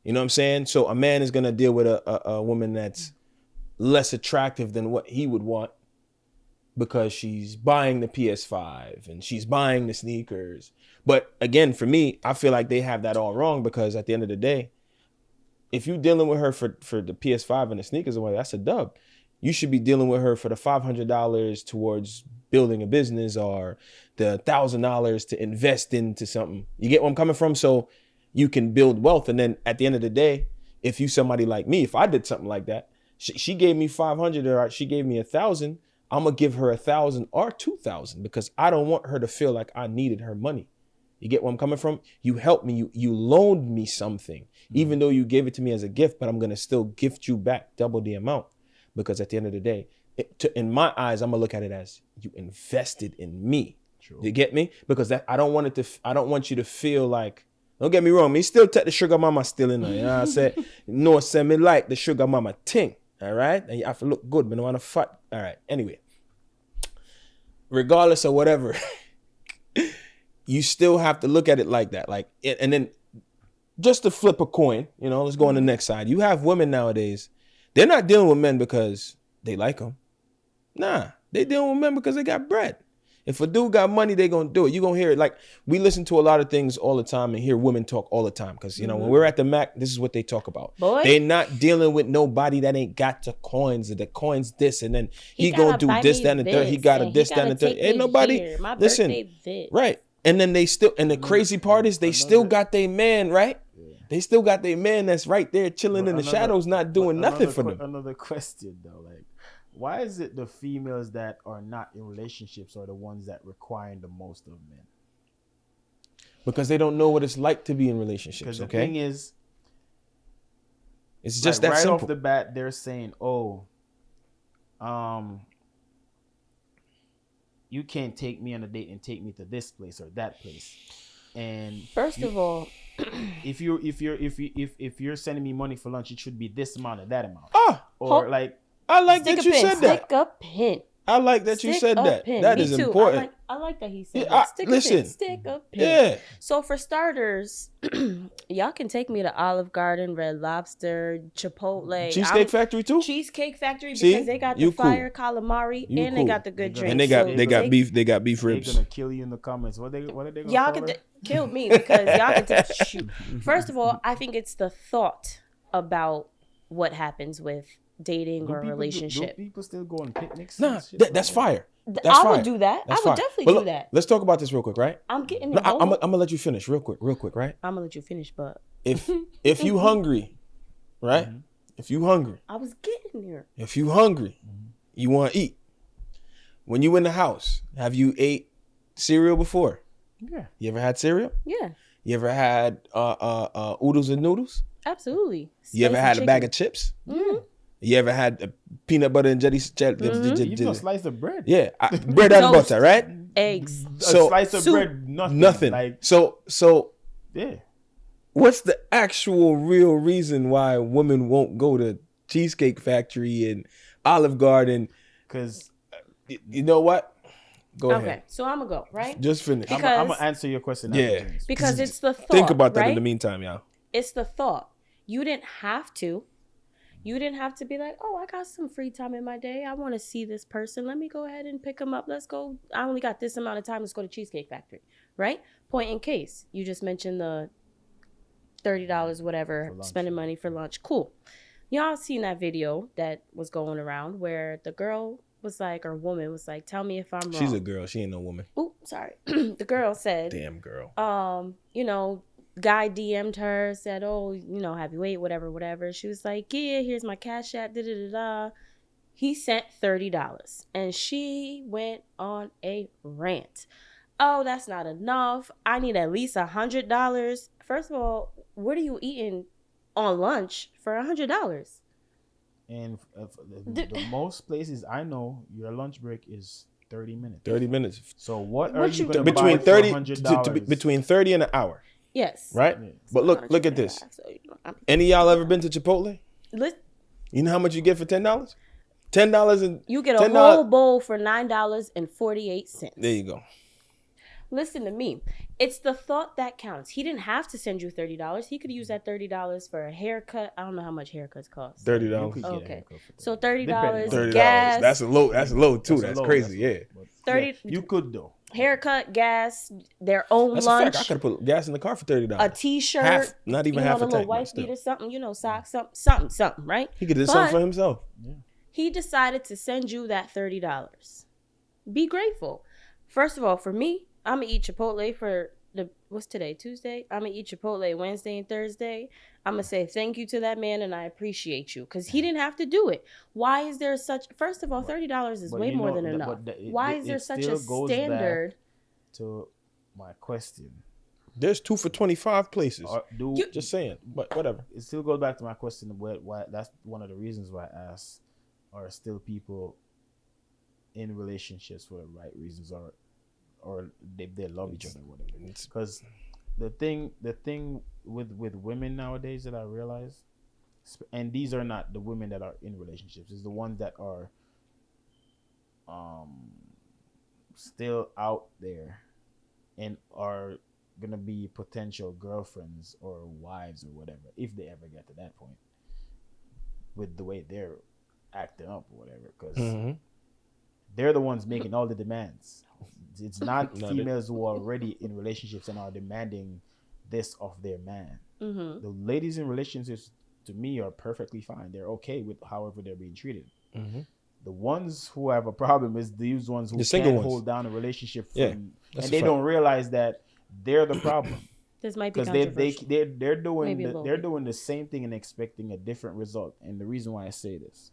Speaker 3: You know what I'm saying? So a man is going to deal with a woman that's less attractive than what he would want because she's buying the PS5 and she's buying the sneakers. But again, for me, I feel like they have that all wrong because at the end of the day, if you're dealing with her for the PS5 and the sneakers, that's a dub. You should be dealing with her for the $500 towards building a business or the $1,000 to invest into something. You get where I'm coming from? So you can build wealth. And then at the end of the day, if you somebody like me, if I did something like that, she gave me 500 or she gave me 1,000, I'm going to give her 1,000 or 2,000 because I don't want her to feel like I needed her money. You get where I'm coming from? You helped me. You loaned me something, even though you gave it to me as a gift, but I'm going to still gift you back double the amount because at the end of the day, in my eyes, I'm going to look at it as you invested in me. True. You get me? Because I don't want you to feel like, don't get me wrong, me still take the sugar mama still in there. You know what I said? No, send me like the sugar mama thing. All right? And you have to look good, but I don't want to fight. All right. Anyway, regardless of whatever, you still have to look at it like that. Like, and then just to flip a coin, let's go on the next side. You have women nowadays, they're not dealing with men because they like them. Nah, they dealing with men because they got bread. If a dude got money, they gonna do it. You gonna hear it. Like, we listen to a lot of things all the time and hear women talk all the time. Because, when we're at the Mac, this is what they talk about. Boy. They're not dealing with nobody that ain't got the coins or the coins this. And then he gonna do this, that, and the third. He got a this, that, and the third. Ain't nobody, listen, right. And then they still, and the crazy part is they still got their man, right? Yeah. They still got their man that's right there chilling in the shadows, not doing nothing for them.
Speaker 1: Another question though, like, why is it the females that are not in relationships are the ones that require the most of men?
Speaker 3: Because they don't know what it's like to be in relationships.
Speaker 1: Because the
Speaker 3: okay?
Speaker 1: thing is,
Speaker 3: it's just that
Speaker 1: right
Speaker 3: simple.
Speaker 1: Off the bat, they're saying, you can't take me on a date and take me to this place or that place. And
Speaker 2: first of all,
Speaker 1: if you're sending me money for lunch, it should be this amount or that amount.
Speaker 3: I like that you said that.
Speaker 2: Stick a pin.
Speaker 3: I like that you said that. That is important.
Speaker 2: I like that he said that. Stick a pin.
Speaker 3: Yeah.
Speaker 2: So for starters, y'all can take me to Olive Garden, Red Lobster, Chipotle.
Speaker 3: Cheesecake Factory too?
Speaker 2: Cheesecake Factory because they got the fire calamari and they got the good drinks.
Speaker 3: And they got beef. They got beef ribs.
Speaker 1: They're gonna kill you in the comments. What are they gonna
Speaker 2: y'all can kill me because y'all can take shoot. First of all, I think it's the thought about what happens with dating or relationship.
Speaker 1: Do people still go on picnics?
Speaker 3: Nah, that's fire.
Speaker 2: I would do that. I would definitely do that.
Speaker 3: Let's talk about this real quick, right?
Speaker 2: I'm getting.
Speaker 3: No, I'm gonna let you finish real quick, right?
Speaker 2: I'm gonna let you finish, but
Speaker 3: if you hungry, right? Mm-hmm. If you hungry,
Speaker 2: I was getting there.
Speaker 3: If you hungry, you want to eat. When you in the house, have you ate cereal before?
Speaker 1: Yeah.
Speaker 3: You ever had cereal?
Speaker 2: Yeah.
Speaker 3: You ever had oodles and noodles?
Speaker 2: Absolutely.
Speaker 3: You ever had a bag of chips?
Speaker 2: Mm-hmm.
Speaker 3: You ever had a peanut butter and jelly?
Speaker 1: Even a slice of bread.
Speaker 3: Yeah, bread and butter, right?
Speaker 2: Eggs.
Speaker 3: So
Speaker 1: a slice of bread, nothing. Like,
Speaker 3: so
Speaker 1: yeah.
Speaker 3: What's the actual real reason why women won't go to Cheesecake Factory and Olive Garden?
Speaker 1: Because
Speaker 3: you know what? Go ahead. Okay,
Speaker 2: so I'm gonna go right.
Speaker 3: Just finish.
Speaker 1: I'm gonna answer your question.
Speaker 3: Yeah,
Speaker 2: because it's the thought.
Speaker 3: Think about that
Speaker 2: right?
Speaker 3: in the meantime, y'all.
Speaker 2: It's the thought. You didn't have to. You didn't have to be like, oh, I got some free time in my day. I want to see this person. Let me go ahead and pick them up. Let's go. I only got this amount of time. Let's go to Cheesecake Factory, right? Point in case. You just mentioned the $30, whatever, spending money for lunch. Cool. Y'all seen that video that was going around where the girl was like, or woman was like, tell me if I'm wrong.
Speaker 3: She's a girl. She ain't no woman.
Speaker 2: Ooh, sorry. The girl said,
Speaker 3: damn girl.
Speaker 2: Guy DM'd her, said, oh, have you ate, whatever. She was like, yeah, here's my Cash App, da-da-da-da. He sent $30. And she went on a rant. Oh, that's not enough. I need at least $100. First of all, what are you eating on lunch for $100?
Speaker 1: And the most places I know, your lunch break is 30 minutes.
Speaker 3: 30 minutes.
Speaker 1: So what are you going
Speaker 3: to buy for $100? Between 30 and an hour.
Speaker 2: Yes.
Speaker 3: Right? Yeah. But look at this. Any of y'all ever been to Chipotle? You know how much you get for $10? $10 and
Speaker 2: you get a whole bowl for $9.48.
Speaker 3: There you go.
Speaker 2: Listen to me. It's the thought that counts. He didn't have to send you $30. He could use that $30 for a haircut. I don't know how much haircuts cost.
Speaker 3: $30.
Speaker 1: You could get a
Speaker 2: Okay.
Speaker 1: haircut for
Speaker 2: So
Speaker 1: Depending
Speaker 2: $30,
Speaker 1: on-
Speaker 3: $30.
Speaker 2: gas.
Speaker 3: That's a low. That's low too.
Speaker 1: That's a
Speaker 3: That's
Speaker 1: low,
Speaker 3: crazy.
Speaker 1: that's
Speaker 3: Yeah.
Speaker 1: low, but
Speaker 2: 30
Speaker 1: yeah, you could though.
Speaker 2: Haircut, gas, their own
Speaker 3: That's a fact. I
Speaker 2: lunch,
Speaker 3: could have put gas in the car for $30.
Speaker 2: a t-shirt,
Speaker 3: Half, not even
Speaker 2: you know,
Speaker 3: half
Speaker 2: the
Speaker 3: a
Speaker 2: little
Speaker 3: tank. but
Speaker 2: wife
Speaker 3: still.
Speaker 2: beater, something, you know, socks, something, right?
Speaker 3: He could do
Speaker 2: But-
Speaker 3: something for himself.
Speaker 2: He decided to send you that $30. Be grateful. First of all, for me, I'm gonna eat Chipotle for what's today, Tuesday? I'm gonna eat Chipotle Wednesday and Thursday. I'm gonna say thank you to that man and I appreciate you because he didn't have to do it. Why is there such? First of all, $30 is
Speaker 1: But
Speaker 2: way
Speaker 1: you
Speaker 2: more
Speaker 1: know,
Speaker 2: than
Speaker 1: but
Speaker 2: enough.
Speaker 1: it-
Speaker 2: Why
Speaker 1: it-
Speaker 2: is there
Speaker 1: it
Speaker 2: such
Speaker 1: still
Speaker 2: a
Speaker 1: goes back
Speaker 2: standard?
Speaker 1: To my question,
Speaker 3: There's 2 for $25 places.
Speaker 2: You-
Speaker 3: Just saying, but whatever.
Speaker 1: it still goes back to my question. Why that's one of the reasons why I asked: are still people in relationships for the right reasons, or they love each other, whatever? Because the thing with women nowadays that I realize, and these are not the women that are in relationships, is the ones that are still out there and are gonna be potential girlfriends or wives or whatever, if they ever get to that point, with the way they're acting up or whatever, because
Speaker 3: Mm-hmm.
Speaker 1: they're the ones making all the demands. It's not
Speaker 3: No,
Speaker 1: females who are already in relationships and are demanding this of their man.
Speaker 2: Mm-hmm.
Speaker 1: The ladies in relationships, to me, are perfectly fine. They're okay with however they're being treated.
Speaker 3: Mm-hmm.
Speaker 1: The ones who have a problem is these ones who
Speaker 3: The single
Speaker 1: can't
Speaker 3: ones.
Speaker 1: hold down a relationship,
Speaker 3: Yeah,
Speaker 1: and
Speaker 3: that's a
Speaker 1: they
Speaker 3: fact.
Speaker 1: don't realize that they're the problem.
Speaker 2: This might be
Speaker 1: Because
Speaker 2: controversial.
Speaker 1: they're doing
Speaker 2: Maybe a little
Speaker 1: they're
Speaker 2: bit.
Speaker 1: doing the same thing and expecting a different result. And the reason why I say this,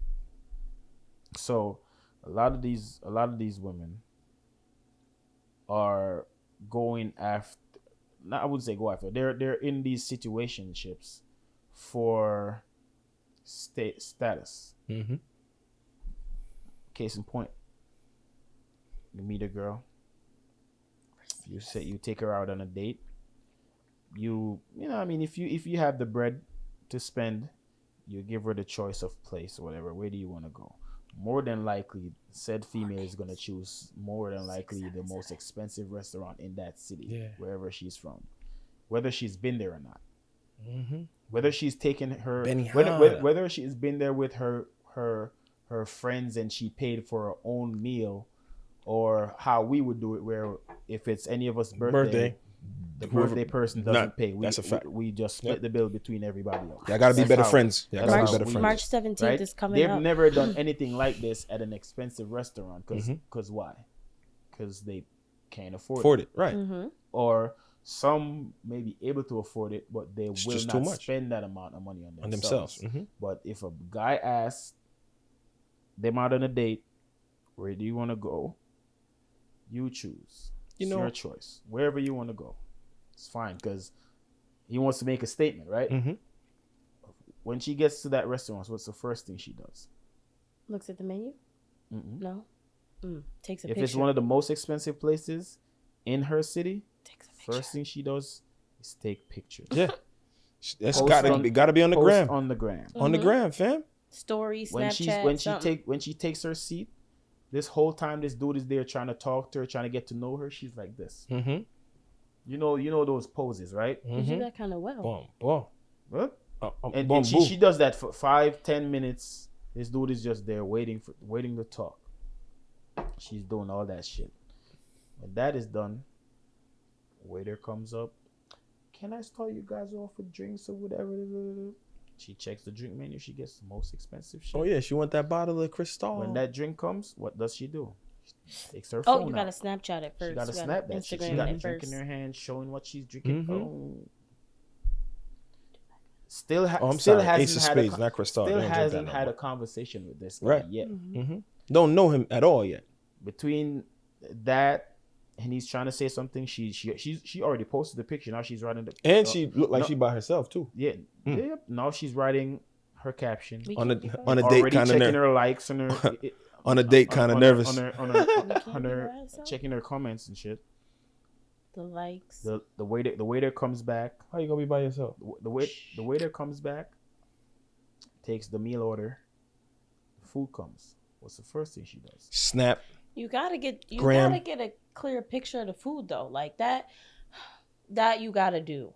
Speaker 1: so a lot of these women are going after, I wouldn't say go after, they're in these situationships for status.
Speaker 3: Mm-hmm.
Speaker 1: Case in point, you meet a girl, you say you take her out on a date, you know, I mean, if you have the bread to spend, you give her the choice of place or whatever. Where do you want to go? More than likely, said female is going to choose more than likely the most expensive restaurant in that city,
Speaker 3: Yeah.
Speaker 1: wherever she's from, whether she's been there or not,
Speaker 3: Mm-hmm.
Speaker 1: whether she's taken her,
Speaker 3: Benihana.
Speaker 1: whether she's been there with her friends and she paid for her own meal, or how we would do it, where if it's any of us birthday. The
Speaker 3: Whoever-
Speaker 1: birthday person doesn't
Speaker 3: Not-
Speaker 1: pay.
Speaker 3: that's a fact.
Speaker 1: We just split
Speaker 3: Yep.
Speaker 1: the bill between everybody else.
Speaker 3: Yeah, I gotta be
Speaker 1: That's
Speaker 3: better
Speaker 1: how-
Speaker 3: friends. Yeah, I
Speaker 1: that's
Speaker 3: gotta
Speaker 1: how
Speaker 3: be better
Speaker 1: we-
Speaker 3: friends.
Speaker 2: March 17th
Speaker 1: right?
Speaker 2: is coming
Speaker 1: They've
Speaker 2: up.
Speaker 1: never done anything like this at an expensive restaurant because
Speaker 3: Mhm.
Speaker 1: why? Because they can't afford
Speaker 3: Afford it, right?
Speaker 2: Mm-hmm.
Speaker 1: Or some may be able to afford it, but they
Speaker 3: It's
Speaker 1: will
Speaker 3: just
Speaker 1: not
Speaker 3: too much.
Speaker 1: spend that amount of money on
Speaker 3: On
Speaker 1: themselves.
Speaker 3: themselves. Mm-hmm.
Speaker 1: But if a guy asks them out on a date, where do you want to go? You choose.
Speaker 3: You
Speaker 1: It's
Speaker 3: know-
Speaker 1: your choice. Wherever you want to go, it's fine because he wants to make a statement, right?
Speaker 3: Mm-hmm.
Speaker 1: When she gets to that restaurant, what's the first thing she does?
Speaker 2: Looks at the menu?
Speaker 1: Mm-mm.
Speaker 2: No. Takes a
Speaker 1: If
Speaker 2: picture.
Speaker 1: it's one of the most expensive places in her city,
Speaker 2: Takes a picture.
Speaker 1: first thing she does is take pictures.
Speaker 3: Yeah, that's
Speaker 1: Post
Speaker 3: gotta
Speaker 1: on-
Speaker 3: be on the
Speaker 1: Post
Speaker 3: gram.
Speaker 1: on the gram.
Speaker 3: On the
Speaker 2: Mhm.
Speaker 3: gram, fam.
Speaker 2: Story,
Speaker 1: When
Speaker 2: Snapchat,
Speaker 1: when she takes her seat, this whole time this dude is there trying to talk to her, trying to get to know her. She's like this.
Speaker 3: Mm-hmm.
Speaker 1: You know those poses, right?
Speaker 2: You do that kind of well.
Speaker 3: Boom, boom.
Speaker 1: What? And
Speaker 3: Boom,
Speaker 1: she,
Speaker 3: boom.
Speaker 1: she does that for 5-10 minutes. This dude is just there waiting to talk. She's doing all that shit. When that is done, waiter comes up. Can I start you guys off with drinks or whatever? She checks the drink menu. She gets the most expensive shit.
Speaker 3: Oh yeah, she want that bottle of Cristal.
Speaker 1: When that drink comes, what does she do? She takes her
Speaker 2: Oh,
Speaker 1: phone
Speaker 2: you gotta
Speaker 1: out.
Speaker 2: Snapchat it first.
Speaker 1: She gotta
Speaker 2: You
Speaker 1: snap that shit. She
Speaker 2: Instagram
Speaker 1: got the
Speaker 2: it
Speaker 1: drink
Speaker 2: first.
Speaker 1: in her hand, showing what she's drinking.
Speaker 3: Mhm.
Speaker 1: Oh. Still,
Speaker 3: I'm
Speaker 1: still
Speaker 3: sorry,
Speaker 1: hasn't
Speaker 3: Ace of
Speaker 1: had
Speaker 3: Spades,
Speaker 1: a,
Speaker 3: not Cristal.
Speaker 1: still
Speaker 3: They don't drink that
Speaker 1: hasn't
Speaker 3: no
Speaker 1: had
Speaker 3: more.
Speaker 1: a conversation with this guy
Speaker 3: Right.
Speaker 1: yet.
Speaker 3: Mm-hmm. Don't know him at all yet.
Speaker 1: Between that and he's trying to say something, she already posted the picture. Now she's writing the
Speaker 3: And she looked like
Speaker 1: no.
Speaker 3: she by herself too.
Speaker 1: yeah. Now she's writing her caption.
Speaker 2: We
Speaker 3: On
Speaker 2: can't be
Speaker 3: a
Speaker 2: friends.
Speaker 3: on a date,
Speaker 1: Already
Speaker 3: kind of
Speaker 1: checking her likes and her
Speaker 3: on a date, kind of
Speaker 1: on
Speaker 3: nervous.
Speaker 1: her
Speaker 2: can't
Speaker 1: on
Speaker 2: be
Speaker 1: her
Speaker 2: by herself?
Speaker 1: checking her comments and shit.
Speaker 2: The likes.
Speaker 1: The waiter comes back.
Speaker 3: How you gonna be by yourself?
Speaker 1: The waiter comes back, takes the meal order. The food comes. What's the first thing she does?
Speaker 3: Snap.
Speaker 2: You gotta get
Speaker 3: Graham.
Speaker 2: a clear picture of the food though. Like that you gotta do.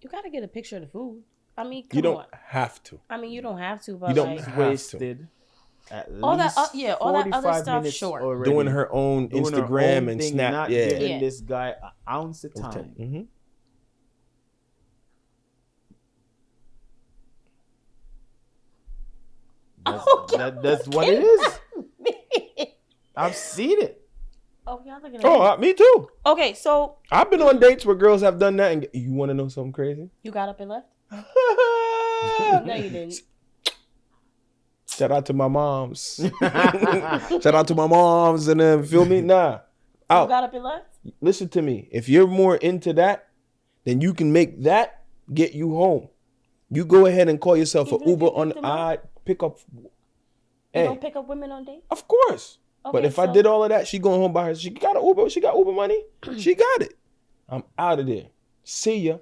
Speaker 2: You gotta get a picture of the food. I mean, come
Speaker 3: You don't
Speaker 2: on.
Speaker 3: have to.
Speaker 2: I mean, you don't have to, but
Speaker 3: You don't
Speaker 2: like
Speaker 1: She's
Speaker 3: have to.
Speaker 1: wasted at
Speaker 2: all that,
Speaker 1: least
Speaker 2: all that other
Speaker 1: 45
Speaker 2: stuff.
Speaker 1: minutes
Speaker 2: Sure,
Speaker 1: already.
Speaker 3: Doing her own
Speaker 1: Doing her
Speaker 3: Instagram
Speaker 1: own
Speaker 3: and
Speaker 1: thing,
Speaker 3: Snap.
Speaker 1: not
Speaker 3: Yeah.
Speaker 1: giving
Speaker 2: Yeah.
Speaker 1: this guy an ounce of time.
Speaker 3: Mm-hmm.
Speaker 1: That's what it is. I've seen it.
Speaker 2: Oh, y'all looking at
Speaker 3: Oh,
Speaker 2: me.
Speaker 3: me too.
Speaker 2: Okay, so
Speaker 3: I've been on dates where girls have done that, and you want to know something crazy?
Speaker 2: you got up and left? No, you didn't.
Speaker 3: Shout out to my moms. Shout out to my moms, and then feel me? Nah,
Speaker 2: You
Speaker 3: out.
Speaker 2: got up and left?
Speaker 3: Listen to me. If you're more into that, then you can make that get you home. You go ahead and call yourself
Speaker 2: Even
Speaker 3: an
Speaker 2: if you
Speaker 3: Uber
Speaker 2: picked
Speaker 3: on.
Speaker 2: them up?
Speaker 3: I pick up.
Speaker 2: You
Speaker 3: Hey,
Speaker 2: don't pick up women on dates?
Speaker 3: of course. But
Speaker 2: Okay,
Speaker 3: if I
Speaker 2: so-
Speaker 3: did all of that, she going home by her. She got an Uber. She got Uber money. She got it. I'm out of there. See ya.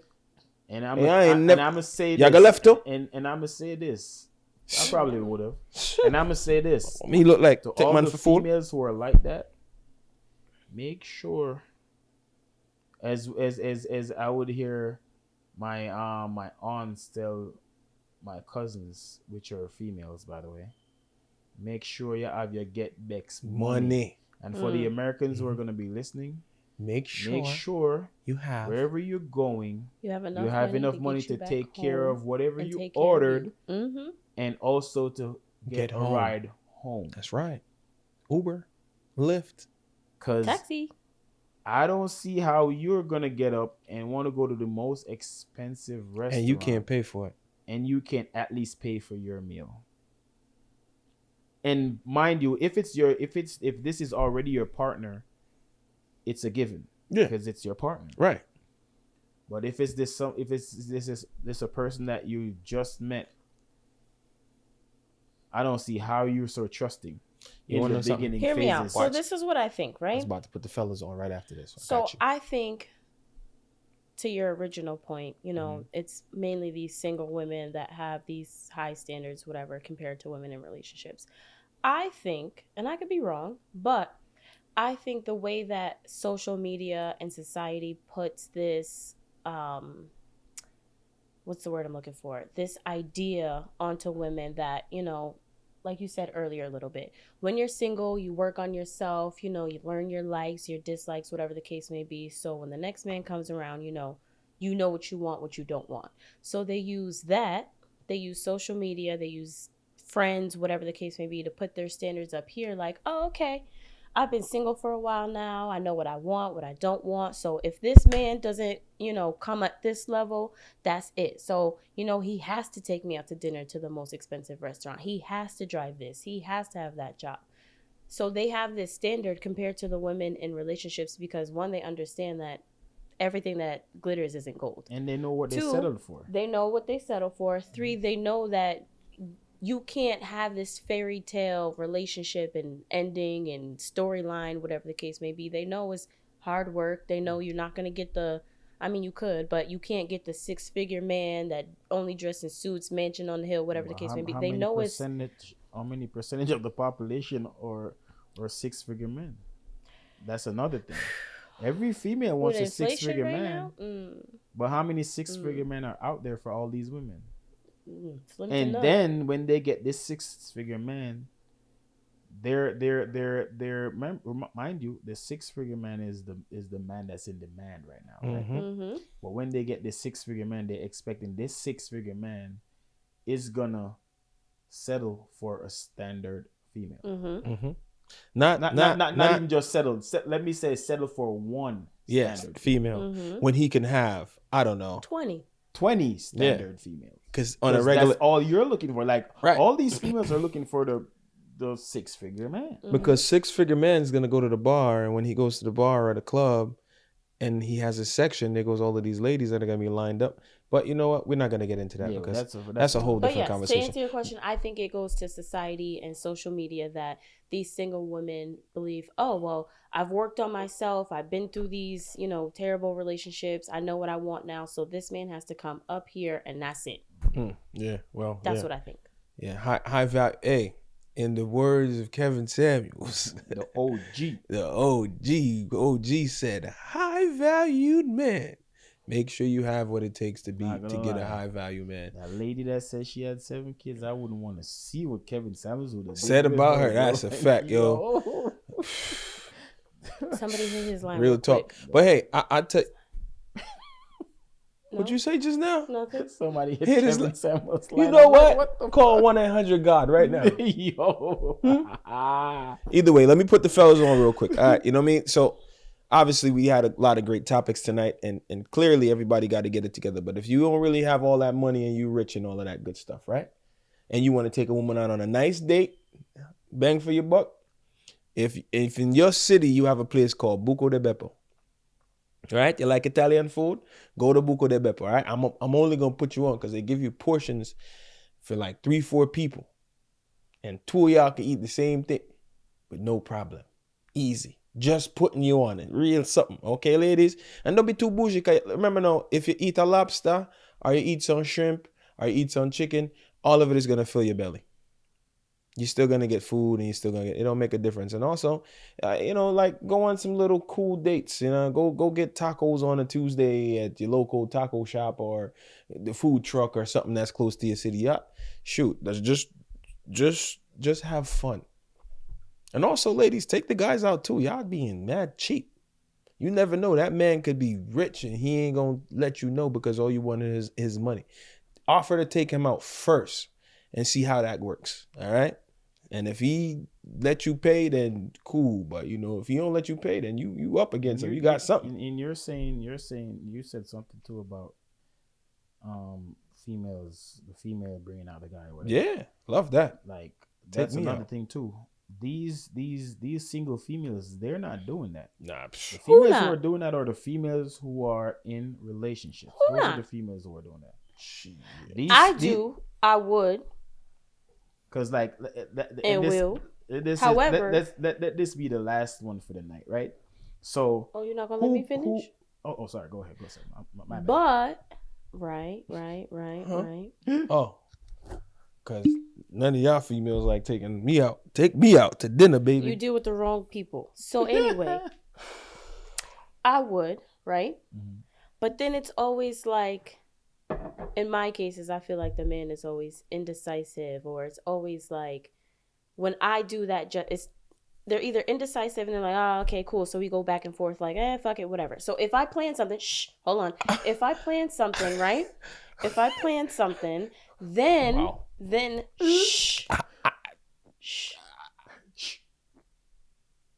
Speaker 1: And I'm
Speaker 3: Yeah, I ain't never-
Speaker 1: gonna say
Speaker 3: Y'all
Speaker 1: this.
Speaker 3: got left too?
Speaker 1: And I'm gonna say this. I probably would have. And I'm gonna say this
Speaker 3: Me look like
Speaker 1: to
Speaker 3: take
Speaker 1: all
Speaker 3: man
Speaker 1: the
Speaker 3: for food.
Speaker 1: females who are like that. Make sure, as I would hear my my aunts tell my cousins, which are females by the way, make sure you have your get Bex money. And for the Americans who are gonna be listening,
Speaker 3: Make sure,
Speaker 1: make sure
Speaker 3: you have.
Speaker 1: wherever you're going,
Speaker 2: You have enough
Speaker 1: you have
Speaker 2: money
Speaker 1: enough
Speaker 2: to
Speaker 1: money
Speaker 2: get you
Speaker 1: to
Speaker 2: back
Speaker 1: take care
Speaker 2: home
Speaker 1: of whatever
Speaker 2: and
Speaker 1: you
Speaker 2: take care of
Speaker 1: ordered,
Speaker 2: you. Mhm.
Speaker 1: and also to
Speaker 3: Get
Speaker 1: get a
Speaker 3: home.
Speaker 1: ride home.
Speaker 3: That's right. Uber, Lyft.
Speaker 1: Because
Speaker 2: Taxi.
Speaker 1: I don't see how you're gonna get up and want to go to the most expensive restaurant,
Speaker 3: And you can't pay for it.
Speaker 1: and you can at least pay for your meal. And mind you, if this is already your partner, it's a given.
Speaker 3: Yeah.
Speaker 1: Because it's your partner.
Speaker 3: Right.
Speaker 1: But if it's this a person that you just met, I don't see how you're so trusting
Speaker 3: You
Speaker 1: in
Speaker 3: wanna
Speaker 1: the
Speaker 3: know something?
Speaker 1: beginning
Speaker 2: Hear me out.
Speaker 1: phases.
Speaker 2: So this is what I think,
Speaker 3: I
Speaker 2: right?
Speaker 3: was about to put the fellas on right after this.
Speaker 2: So
Speaker 3: got you.
Speaker 2: I think, to your original point, you know,
Speaker 3: Mm-hmm.
Speaker 2: it's mainly these single women that have these high standards, whatever, compared to women in relationships. I think, and I could be wrong, but I think the way that social media and society puts this, what's the word I'm looking for? This idea onto women that, you know, like you said earlier a little bit, when you're single, you work on yourself, you know, you learn your likes, your dislikes, whatever the case may be. So when the next man comes around, you know what you want, what you don't want. So they use that, they use social media, they use friends, whatever the case may be, to put their standards up here like, oh, okay, I've been single for a while now. I know what I want, what I don't want. So if this man doesn't, you know, come at this level, that's it. So, you know, he has to take me out to dinner to the most expensive restaurant. He has to drive this. He has to have that job. So they have this standard compared to the women in relationships because, one, they understand that everything that glitters isn't gold.
Speaker 1: And they know what they
Speaker 2: Two,
Speaker 1: settled for.
Speaker 2: They know what they settle for. Three, they know that you can't have this fairy tale relationship and ending and storyline, whatever the case may be. They know it's hard work. They know you're not going to get you could, but you can't get the 6-figure man that only dressed in suits, mansion on the hill, whatever the case may be. They know it's...
Speaker 1: How many percentage of the population are 6-figure men? That's another thing. Every female wants a
Speaker 2: with inflation
Speaker 1: 6-figure
Speaker 2: right
Speaker 1: man.
Speaker 2: now?
Speaker 1: But how many 6-figure men are out there for all these women?
Speaker 2: Slim to
Speaker 1: And
Speaker 2: none.
Speaker 1: then when they get this 6-figure man, they're mind you, the 6-figure man is the man that's in demand right now. Right?
Speaker 2: Mm-hmm.
Speaker 1: But when they get this 6-figure man, they're expecting this 6-figure man is gonna settle for a standard female.
Speaker 2: Mm-hmm.
Speaker 3: Mm-hmm.
Speaker 1: Not even just settle. Let me say settle for one
Speaker 3: yes,
Speaker 1: standard
Speaker 3: female.
Speaker 2: Mm-hmm.
Speaker 3: When he can have, I don't know,
Speaker 1: 20 standard females.
Speaker 3: because on a regular,
Speaker 1: That's all you're looking for. Like
Speaker 3: Right.
Speaker 1: all these females are looking for the 6-figure man.
Speaker 3: because 6-figure man is gonna go to the bar, and when he goes to the bar or the club, and he has a section, there goes all of these ladies that are gonna be lined up. But you know what? We're not gonna get into that
Speaker 1: Yeah,
Speaker 3: because
Speaker 1: that's
Speaker 3: that's a whole
Speaker 2: But
Speaker 3: different
Speaker 2: yes, to
Speaker 3: conversation.
Speaker 2: answer your question, I think it goes to society and social media that these single women believe, oh, well, I've worked on myself. I've been through these, you know, terrible relationships. I know what I want now. So this man has to come up here and that's it.
Speaker 3: Yeah, well,
Speaker 2: That's
Speaker 3: yeah.
Speaker 2: what I think.
Speaker 3: Yeah, high value. Hey, In the words of Kevin Samuels,
Speaker 1: The OG.
Speaker 3: the OG said, high valued man. Make sure you have what it takes to
Speaker 1: Not gonna
Speaker 3: get
Speaker 1: lie.
Speaker 3: a high value man.
Speaker 1: That lady that said she had 7 kids, I wouldn't want to see what Kevin Samuels would have
Speaker 3: Said
Speaker 1: did with
Speaker 3: about her,
Speaker 1: bro.
Speaker 3: that's a fact, yo.
Speaker 2: Somebody hit his line.
Speaker 3: Real
Speaker 2: real
Speaker 3: talk.
Speaker 2: quick.
Speaker 3: But hey, I tell
Speaker 2: No?
Speaker 3: what'd you say just now?
Speaker 2: Nothing.
Speaker 1: Somebody hit
Speaker 3: Hit his
Speaker 1: Kevin
Speaker 3: li-
Speaker 1: Samuels.
Speaker 3: You
Speaker 1: line.
Speaker 3: know
Speaker 1: I'm like,
Speaker 3: what?
Speaker 1: the
Speaker 3: Call
Speaker 1: fuck?
Speaker 3: 1-800-GOD right now.
Speaker 1: Yo.
Speaker 3: Either way, let me put the fellas on real quick. All right, you know what I mean? So obviously we had a lot of great topics tonight, and clearly everybody got to get it together. But if you don't really have all that money and you rich and all of that good stuff, right? And you want to take a woman out on a nice date, bang for your buck. If in your city you have a place called Buco de Beppo, right? You like Italian food? Go to Buco de Beppo, all right? I'm only gonna put you on because they give you portions for like 3-4 people, and 2 of y'all can eat the same thing with no problem, easy. Just putting you on it, real something, okay, ladies? And don't be too bougie. 'Cause remember now, if you eat a lobster or you eat some shrimp or you eat some chicken, all of it is gonna fill your belly. You're still gonna get food, and you're still gonna get. It don't make a difference. And also, like go on some little cool dates. Go get tacos on a Tuesday at your local taco shop or the food truck or something that's close to your city. Yeah, shoot, that's just have fun. And also, ladies, take the guys out too. Y'all being mad cheap. You never know. That man could be rich and he ain't gonna let you know because all you want is his money. Offer to take him out first and see how that works. All right. And if he let you pay, then cool. But if he don't let you pay, then you up against him. You got something.
Speaker 1: And you're saying you said something too about females, the female bringing out the guy. Whatever.
Speaker 3: Yeah, love that.
Speaker 1: Like
Speaker 3: Take
Speaker 1: that's
Speaker 3: me
Speaker 1: another
Speaker 3: out.
Speaker 1: thing too. These single females, they're not doing that.
Speaker 3: Nah.
Speaker 1: The
Speaker 2: Who
Speaker 1: females
Speaker 2: not?
Speaker 1: who are doing that are the females who are in relationships.
Speaker 2: Who
Speaker 1: Those
Speaker 2: not?
Speaker 1: are the females who are doing that.
Speaker 2: I would,
Speaker 1: Because like
Speaker 2: and
Speaker 1: this,
Speaker 2: will.
Speaker 1: This
Speaker 2: However-
Speaker 1: let this be the last one for the night, right? So
Speaker 2: Oh, you're not gonna let me finish?
Speaker 1: oh, sorry. Go ahead. Go ahead. My bad.
Speaker 2: But right.
Speaker 3: Huh? Oh, because none of y'all females like taking me out. Take me out to dinner, baby.
Speaker 2: You deal with the wrong people. So anyway, I would, right?
Speaker 1: Mhm.
Speaker 2: But then it's always like, in my cases, I feel like the man is always indecisive, or it's always like, when I do that, they're either indecisive and they're like, oh, okay, cool. So we go back and forth like, fuck it, whatever. So if I plan something, hold on. If I plan something, right? If I plan something, then,
Speaker 3: Wow.
Speaker 2: shh.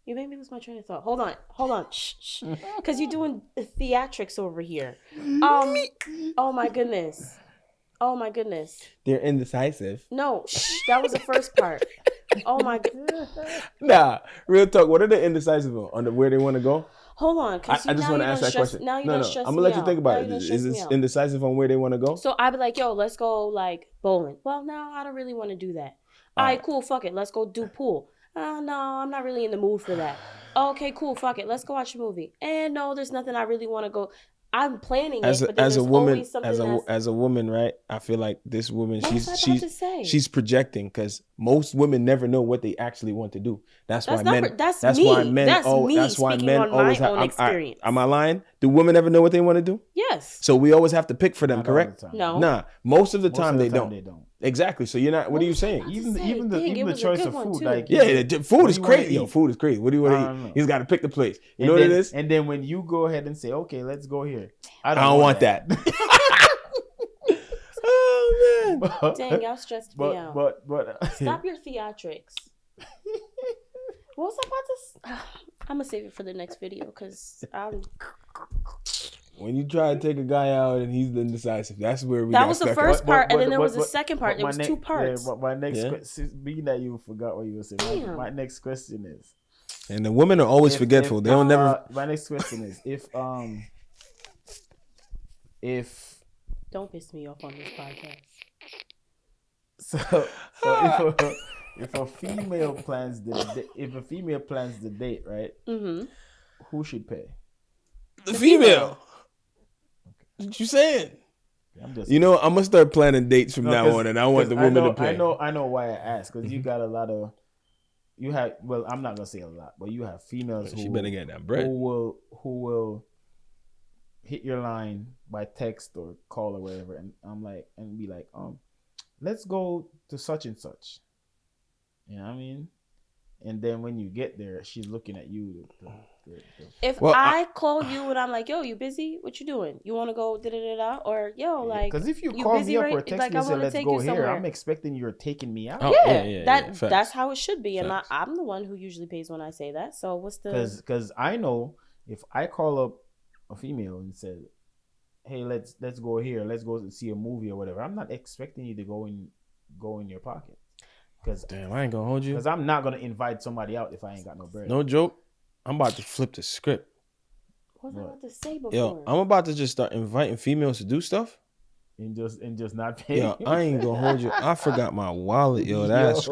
Speaker 2: You made me lose my train of thought. Hold on. Shh. Because you're doing theatrics over here. Oh my goodness.
Speaker 3: They're indecisive.
Speaker 2: No, that was the first part. Oh my god.
Speaker 3: Nah, real talk. What are they indecisive on where they want to go?
Speaker 2: Hold on.
Speaker 3: I just want to ask that question.
Speaker 2: Now you
Speaker 3: No,
Speaker 2: don't
Speaker 3: no.
Speaker 2: stress
Speaker 3: I'm
Speaker 2: me
Speaker 3: gonna let you
Speaker 2: out.
Speaker 3: think about
Speaker 2: Now
Speaker 3: it.
Speaker 2: you done
Speaker 3: Is
Speaker 2: stress me
Speaker 3: it
Speaker 2: out.
Speaker 3: indecisive on where they want to go?
Speaker 2: So I'd be like, yo, let's go like bowling. Well, no, I don't really want to do that. All right, cool, fuck it. Let's go do pool. No, I'm not really in the mood for that. Okay, cool, fuck it. Let's go watch a movie. And no, there's nothing I really want to go. I'm planning it, but then there's always something
Speaker 3: as a woman, right? I feel like this woman,
Speaker 2: What was I about to say?
Speaker 3: she's projecting because most women never know what they actually want to do. That's why
Speaker 2: That's not
Speaker 3: men.
Speaker 2: pro- that's
Speaker 3: that's
Speaker 2: me.
Speaker 3: why men.
Speaker 2: That's
Speaker 3: oh,
Speaker 2: me
Speaker 3: that's why
Speaker 2: speaking
Speaker 3: men
Speaker 2: on my
Speaker 3: always have.
Speaker 2: own experience.
Speaker 3: Am I lying? Do women ever know what they want to do?
Speaker 2: Yes.
Speaker 3: So we always have to pick for them,
Speaker 1: Not all
Speaker 3: correct?
Speaker 1: the time.
Speaker 2: No.
Speaker 3: Nah, most of the
Speaker 1: Most
Speaker 3: time,
Speaker 1: of the
Speaker 3: they don't.
Speaker 1: They don't.
Speaker 3: Exactly. So you're not. What are you saying?
Speaker 1: Even
Speaker 2: Say,
Speaker 1: even the
Speaker 2: dang, it
Speaker 1: even the
Speaker 2: was a
Speaker 1: choice
Speaker 2: good
Speaker 1: of
Speaker 2: one,
Speaker 1: food,
Speaker 2: too.
Speaker 1: like
Speaker 3: Yeah, the food
Speaker 1: what
Speaker 3: is
Speaker 1: do you wanna
Speaker 3: crazy. Yo,
Speaker 1: eat?
Speaker 3: food is crazy. What do you want
Speaker 1: I
Speaker 3: to
Speaker 1: don't know.
Speaker 3: eat? He's got to pick the place. You
Speaker 1: And
Speaker 3: know
Speaker 1: then,
Speaker 3: what it is?
Speaker 1: And then when you go ahead and say, okay, let's go here.
Speaker 3: I don't want that. Oh man.
Speaker 2: Dang, y'all stressed me out.
Speaker 1: but
Speaker 2: Stop your theatrics. What was I about to? I'm gonna save it for the next video because
Speaker 3: When you try to take a guy out and he's indecisive, that's where we
Speaker 2: that
Speaker 3: got
Speaker 2: was the
Speaker 3: stuck
Speaker 2: first
Speaker 3: at.
Speaker 2: part, and then there was a second part. There
Speaker 1: my
Speaker 2: was
Speaker 1: next-
Speaker 2: 2 parts.
Speaker 1: Yeah, but my next
Speaker 3: Yeah.
Speaker 1: question, being that you forgot what you were saying,
Speaker 2: Damn.
Speaker 1: my next question is,
Speaker 3: And the women are always forgetful. They don't never.
Speaker 1: My next question is, if
Speaker 2: Don't piss me off on this podcast.
Speaker 1: so if a female plans the date, right?
Speaker 2: Mm-hmm.
Speaker 1: Who should pay?
Speaker 3: The female. What you saying?
Speaker 1: I'm just.
Speaker 3: You know, I'm gonna start planning dates from
Speaker 1: No,
Speaker 3: now
Speaker 1: 'cause-
Speaker 3: on, and I want the
Speaker 1: 'cause
Speaker 3: woman to pay.
Speaker 1: I know why I asked because you got a lot of. You have well, I'm not gonna say a lot, but you have females
Speaker 3: She
Speaker 1: who
Speaker 3: better get that bread.
Speaker 1: who will hit your line by text or call or whatever, and I'm like, and be like, let's go to such and such. You know what I mean? And then when you get there, she's looking at you.
Speaker 2: If
Speaker 3: Well,
Speaker 2: I call you and I'm like, yo, you busy? What you doing? You want to go da-da-da-da? Or, yo, like,
Speaker 1: because if you
Speaker 2: you
Speaker 1: call
Speaker 2: busy,
Speaker 1: me up
Speaker 2: right?
Speaker 1: or text
Speaker 2: Like,
Speaker 1: me
Speaker 2: I
Speaker 1: and say
Speaker 2: wanna
Speaker 1: let's
Speaker 2: take
Speaker 1: go
Speaker 2: you
Speaker 1: here,
Speaker 2: somewhere.
Speaker 1: I'm expecting you're taking me out.
Speaker 3: Oh,
Speaker 2: yeah,
Speaker 3: facts.
Speaker 2: that's how it should be. And
Speaker 3: Facts.
Speaker 2: I'm the one who usually pays when I say that. So what's the...
Speaker 1: Because I know if I call up a female and say, hey, let's go here, let's go see a movie or whatever, I'm not expecting you to go in your pocket. Because
Speaker 3: Damn, I ain't gonna hold you.
Speaker 1: I'm not gonna invite somebody out if I ain't got no bread.
Speaker 3: No joke. I'm about to flip the script.
Speaker 2: What was I about to say before?
Speaker 3: Yo, I'm about to just start inviting females to do stuff.
Speaker 1: and just not pay.
Speaker 3: Yo, I ain't gonna hold you. I forgot my wallet. Yo, that's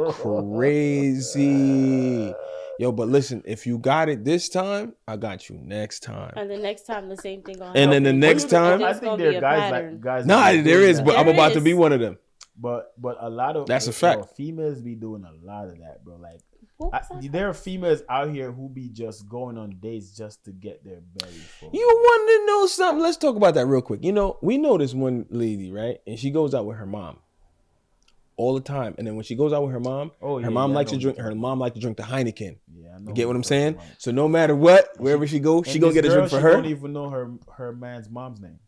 Speaker 3: crazy. Yo, but listen, if you got it this time, I got you next time.
Speaker 2: And the next time, the same thing gonna
Speaker 3: And then
Speaker 2: happen.
Speaker 3: the next time-
Speaker 1: I
Speaker 2: There's
Speaker 1: think
Speaker 2: gonna
Speaker 1: there
Speaker 2: be
Speaker 1: are
Speaker 2: a
Speaker 1: guys
Speaker 2: pattern.
Speaker 1: like guys.
Speaker 3: Nah,
Speaker 1: that
Speaker 3: there
Speaker 1: do
Speaker 3: is,
Speaker 1: that.
Speaker 3: but I'm
Speaker 2: There
Speaker 3: about to be
Speaker 2: is.
Speaker 3: one of them.
Speaker 1: But a lot of
Speaker 3: That's a fact.
Speaker 1: females be doing a lot of that, bro. Like
Speaker 2: What was I
Speaker 1: there are females out here who be just going on dates just to get their belly full.
Speaker 3: You want to know something? Let's talk about that real quick. You know, we know this one lady, right? And she goes out with her mom all the time. And then when she goes out with her mom, her mom likes to drink. Her mom likes to drink the Heineken.
Speaker 1: Yeah, I know
Speaker 3: You get what I'm
Speaker 1: you're
Speaker 3: saying?
Speaker 1: talking about.
Speaker 3: So no matter what, wherever she goes, she
Speaker 1: And
Speaker 3: gonna
Speaker 1: this
Speaker 3: get a drink
Speaker 1: girl,
Speaker 3: for
Speaker 1: she
Speaker 3: her.
Speaker 1: don't even know her man's mom's name.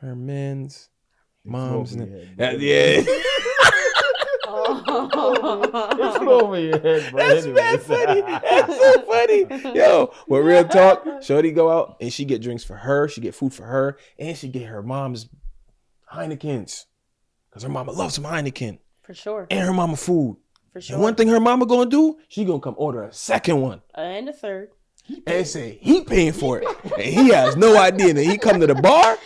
Speaker 3: Her man's
Speaker 1: It
Speaker 3: mom's
Speaker 1: flew over
Speaker 3: name.
Speaker 1: your head, bro.
Speaker 3: Yeah.
Speaker 1: It flew over your head, bro.
Speaker 3: That's
Speaker 1: Anyways.
Speaker 3: mad funny. That's so funny. Yo, but real talk, Shorty go out and she get drinks for her, she get food for her, and she get her mom's Heinekens. Because her mama loves some Heineken.
Speaker 2: For sure.
Speaker 3: And her mama food.
Speaker 2: For sure.
Speaker 3: And one thing her mama gonna do, she gonna come order a second one.
Speaker 2: And the third.
Speaker 3: And say he paying for it. And he has no idea. And then he come to the bar.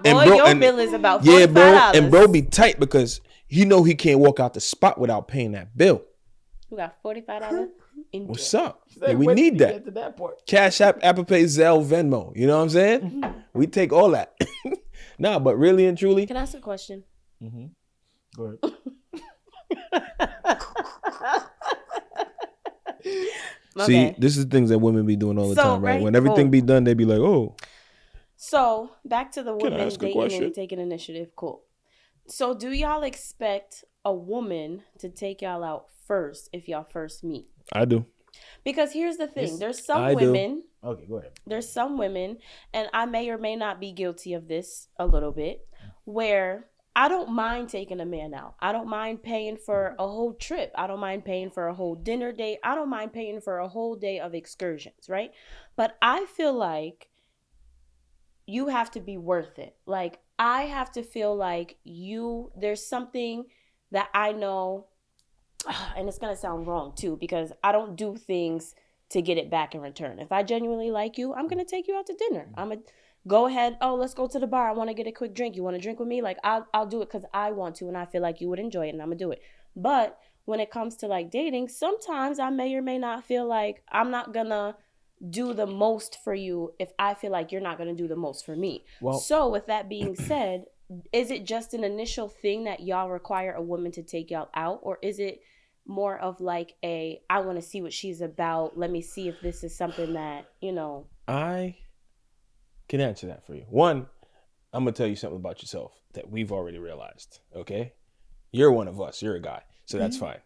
Speaker 3: And
Speaker 2: Boy,
Speaker 3: bro,
Speaker 2: your
Speaker 3: and,
Speaker 2: bill is about $45.
Speaker 3: yeah, bro. And bro be tight because he know he can't walk out the spot without paying that bill.
Speaker 2: You got $45 in
Speaker 3: What's
Speaker 2: debt.
Speaker 3: up?
Speaker 1: Like,
Speaker 3: Yeah, we
Speaker 1: when
Speaker 3: need
Speaker 1: did you
Speaker 3: that.
Speaker 1: get to that part?
Speaker 3: Cash App, Apple Pay, Zelle, Venmo. You know what I'm saying? We take all that. Nah, but really and truly,
Speaker 2: Can I ask a question?
Speaker 1: Mm-hmm. Go ahead.
Speaker 3: see,
Speaker 2: Okay.
Speaker 3: this is things that women be doing all the
Speaker 2: So,
Speaker 3: time, right?
Speaker 2: right,
Speaker 3: When everything
Speaker 2: boom.
Speaker 3: be done, they be like, oh,
Speaker 2: So back to the
Speaker 3: Can I
Speaker 2: women
Speaker 3: ask a
Speaker 2: dating
Speaker 3: question?
Speaker 2: and taking initiative. Cool. So do y'all expect a woman to take y'all out first if y'all first meet?
Speaker 3: I do.
Speaker 2: Because here's the thing:
Speaker 1: Yes,
Speaker 2: there's some
Speaker 3: I do.
Speaker 2: women.
Speaker 1: Okay, go ahead.
Speaker 2: There's some women, and I may or may not be guilty of this a little bit, where I don't mind taking a man out. I don't mind paying for a whole trip. I don't mind paying for a whole dinner date. I don't mind paying for a whole day of excursions, right? But I feel like you have to be worth it. Like, I have to feel like there's something that I know, and it's going to sound wrong too, because I don't do things to get it back in return. If I genuinely like you, I'm going to take you out to dinner. I'm going to go ahead. Oh, let's go to the bar. I want to get a quick drink. You want to drink with me? Like, I'll do it because I want to, and I feel like you would enjoy it, and I'm going to do it. But when it comes to like dating, sometimes I may or may not feel like I'm not going to do the most for you if I feel like you're not going to do the most for me.
Speaker 3: Well-
Speaker 2: So with that being said, is it just an initial thing that y'all require a woman to take y'all out, or is it more of like I want to see what she's about, let me see if this is something that,
Speaker 3: I can answer that for you. One, I'm going to tell you something about yourself that we've already realized, okay? You're one of us. You're a guy. So that's fine.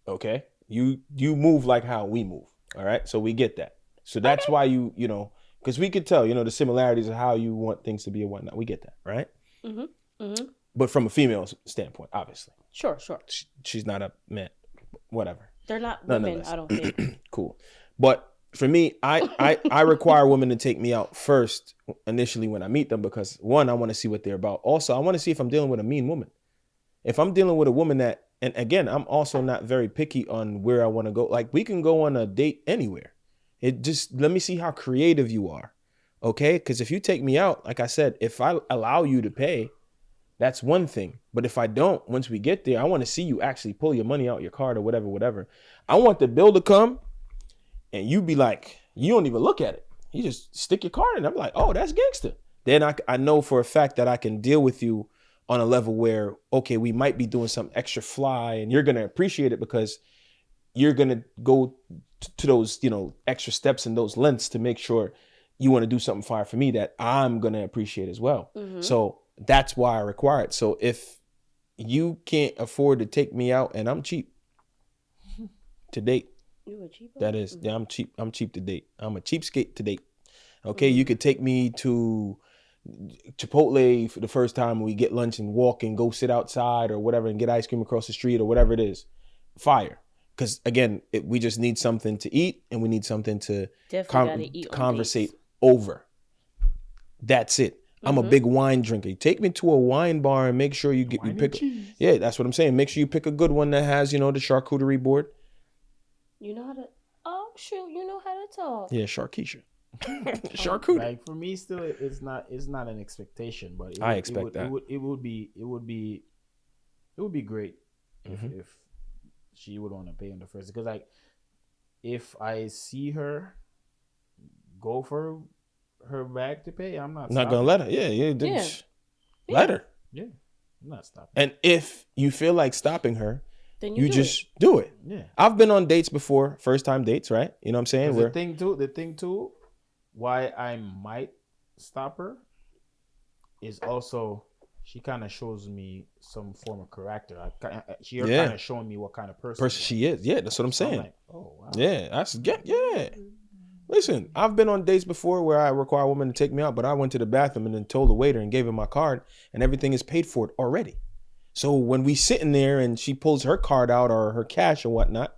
Speaker 3: Okay? You move like how we move, all right? So we get that. So that's why you know, because we could tell, the similarities of how you want things to be and whatnot. We get that, right? But from a female standpoint, obviously.
Speaker 2: Sure.
Speaker 3: She's not a man, whatever.
Speaker 2: They're not women,
Speaker 3: Nonetheless.
Speaker 2: I don't think.
Speaker 3: Cool. But for me, I require women to take me out first initially when I meet them because, one, I want to see what they're about. Also, I want to see if I'm dealing with a mean woman. If I'm dealing with a woman that, and again, I'm also not very picky on where I want to go. Like, we can go on a date anywhere. It just, let me see how creative you are. Okay? Because if you take me out, like I said, if I allow you to pay, that's one thing. But if I don't, once we get there, I want to see you actually pull your money out your card or whatever. I want the bill to come and you be like, you don't even look at it. You just stick your card in. I'm like, oh, that's gangster. then I know for a fact that I can deal with you on a level where, okay, we might be doing some extra fly and you're going to appreciate it because you're going to go to those, extra steps and those lengths to make sure you want to do something fire for me that I'm going to appreciate as well.
Speaker 2: Mm-hmm.
Speaker 3: So that's why I require it. So if you can't afford to take me out, and I'm cheap to date.
Speaker 2: You a cheap?
Speaker 3: That is, yeah, I'm cheap. I'm cheap to date. I'm a cheapskate to date. Okay, you could take me to Chipotle for the first time. We get lunch and walk and go sit outside or whatever and get ice cream across the street or whatever it is. Fire. Because again, we just need something to eat and we need something to conversate over. That's it. I'm a big wine drinker. Take me to a wine bar and make sure you pick. Yeah, that's what I'm saying. Make sure you pick a good one that has, the charcuterie board.
Speaker 2: You know how to. Oh shoot! You know how to talk.
Speaker 3: Yeah, Sharkeisha. Charcuterie.
Speaker 1: Like for me, still, it's not an expectation, but
Speaker 3: I expect that.
Speaker 1: It would be great if she would want to pay on the first, because like if I see her go for her bag to pay, I'm not
Speaker 3: gonna let her. Yeah. Let her.
Speaker 1: Yeah, I'm not stopping.
Speaker 3: And if you feel like stopping her,
Speaker 2: then
Speaker 3: you just do it.
Speaker 1: Yeah,
Speaker 3: I've been on dates before, first time dates, right? You know what I'm saying?
Speaker 1: The thing too, why I might stop her is also she kind of shows me some form of character. She kind of showing me what kind of person
Speaker 3: she is. Yeah, that's what I'm saying.
Speaker 1: Like, oh wow.
Speaker 3: Yeah, yeah. Listen, I've been on dates before where I require a woman to take me out, but I went to the bathroom and then told the waiter and gave him my card, and everything is paid for it already. So when we sitting there and she pulls her card out or her cash or whatnot,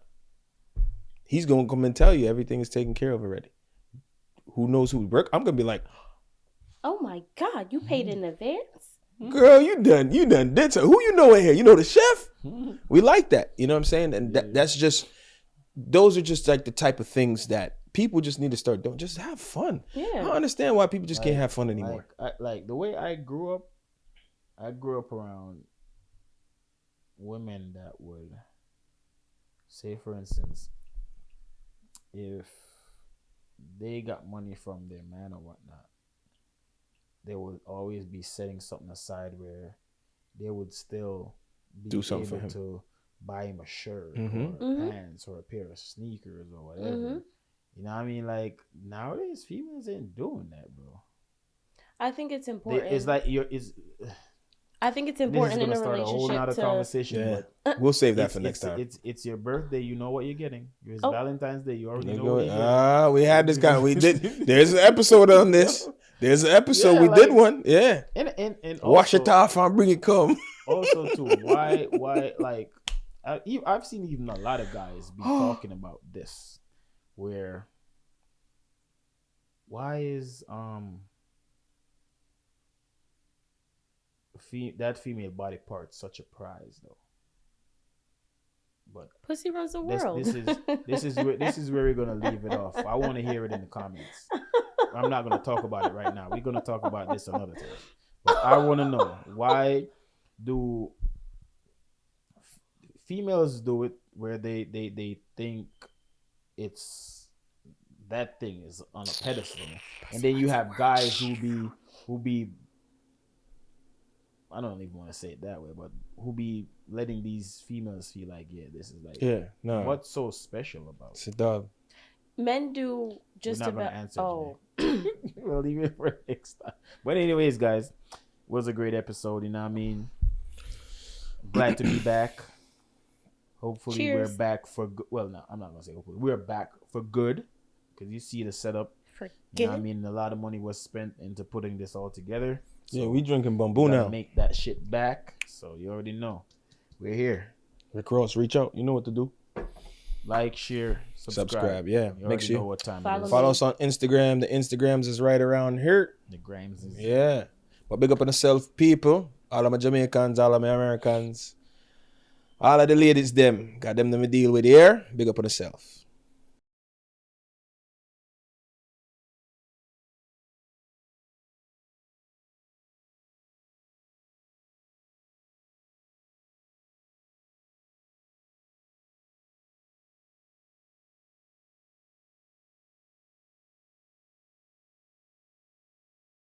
Speaker 3: he's gonna come and tell you everything is taken care of already. Who knows who? I'm gonna be like,
Speaker 2: oh my God, you paid in advance?
Speaker 3: Girl, you done did so. Who you know in here? You know the chef? We like that. You know what I'm saying? And that's just, those are just like the type of things that people just need to start doing. Just have fun.
Speaker 2: Yeah.
Speaker 3: I don't understand why people just can't have fun anymore.
Speaker 1: Like the way I grew up around women that would say, for instance, if they got money from their man or whatnot, they would always be setting something aside where they would still be
Speaker 3: do something for
Speaker 1: able
Speaker 3: him
Speaker 1: to buy him a shirt or pants or a pair of sneakers or whatever. You know what I mean? Like nowadays, females ain't doing that, bro.
Speaker 2: I think it's important.
Speaker 1: It's like
Speaker 2: I think it's important in a
Speaker 1: start
Speaker 2: relationship
Speaker 1: a whole nother conversation.
Speaker 3: But we'll save that for next time.
Speaker 1: It's your birthday. You know what you're getting. It's Valentine's Day. You already know what you're getting.
Speaker 3: We had this guy. We did. There's an episode on this. There's an episode. We did one. Yeah.
Speaker 1: And also,
Speaker 3: wash it off and bring it come.
Speaker 1: Also, too, why like I've seen even a lot of guys be talking about this, where why is that female body part such a prize though? But
Speaker 2: pussy runs the world.
Speaker 1: This is where we're gonna leave it off. I want to hear it in the comments. I'm not gonna talk about it right now. We're gonna talk about this another time. But I want to know, why do females do it where they think it's that thing is on a pedestal, and then you have guys who be I don't even want to say it that way, but who be letting these females feel like, this is like, what's so special about it?
Speaker 3: It's a dog.
Speaker 2: Men do just about.
Speaker 1: Answer, we'll leave it for next time. But anyways, guys, it was a great episode. You know what I mean? Glad to be back. Hopefully,
Speaker 2: Cheers.
Speaker 1: We're back for good. Well, no, I'm not gonna say hopefully. We're back for good, because you see the setup. You know what I mean? A lot of money was spent into putting this all together. So
Speaker 3: we drinking bamboo now.
Speaker 1: Make that shit back. So you already know. We're here.
Speaker 3: Rick Ross, reach out. You know what to do.
Speaker 1: Like, share, subscribe.
Speaker 3: Yeah.
Speaker 1: Make sure you know what time it is.
Speaker 3: Follow us on Instagram. The Instagrams is right around here.
Speaker 1: The Grams is
Speaker 3: But big up on yourself, people. All of my Jamaicans, all of my Americans. All of the ladies, them. Got them to deal with here. Big up on yourself.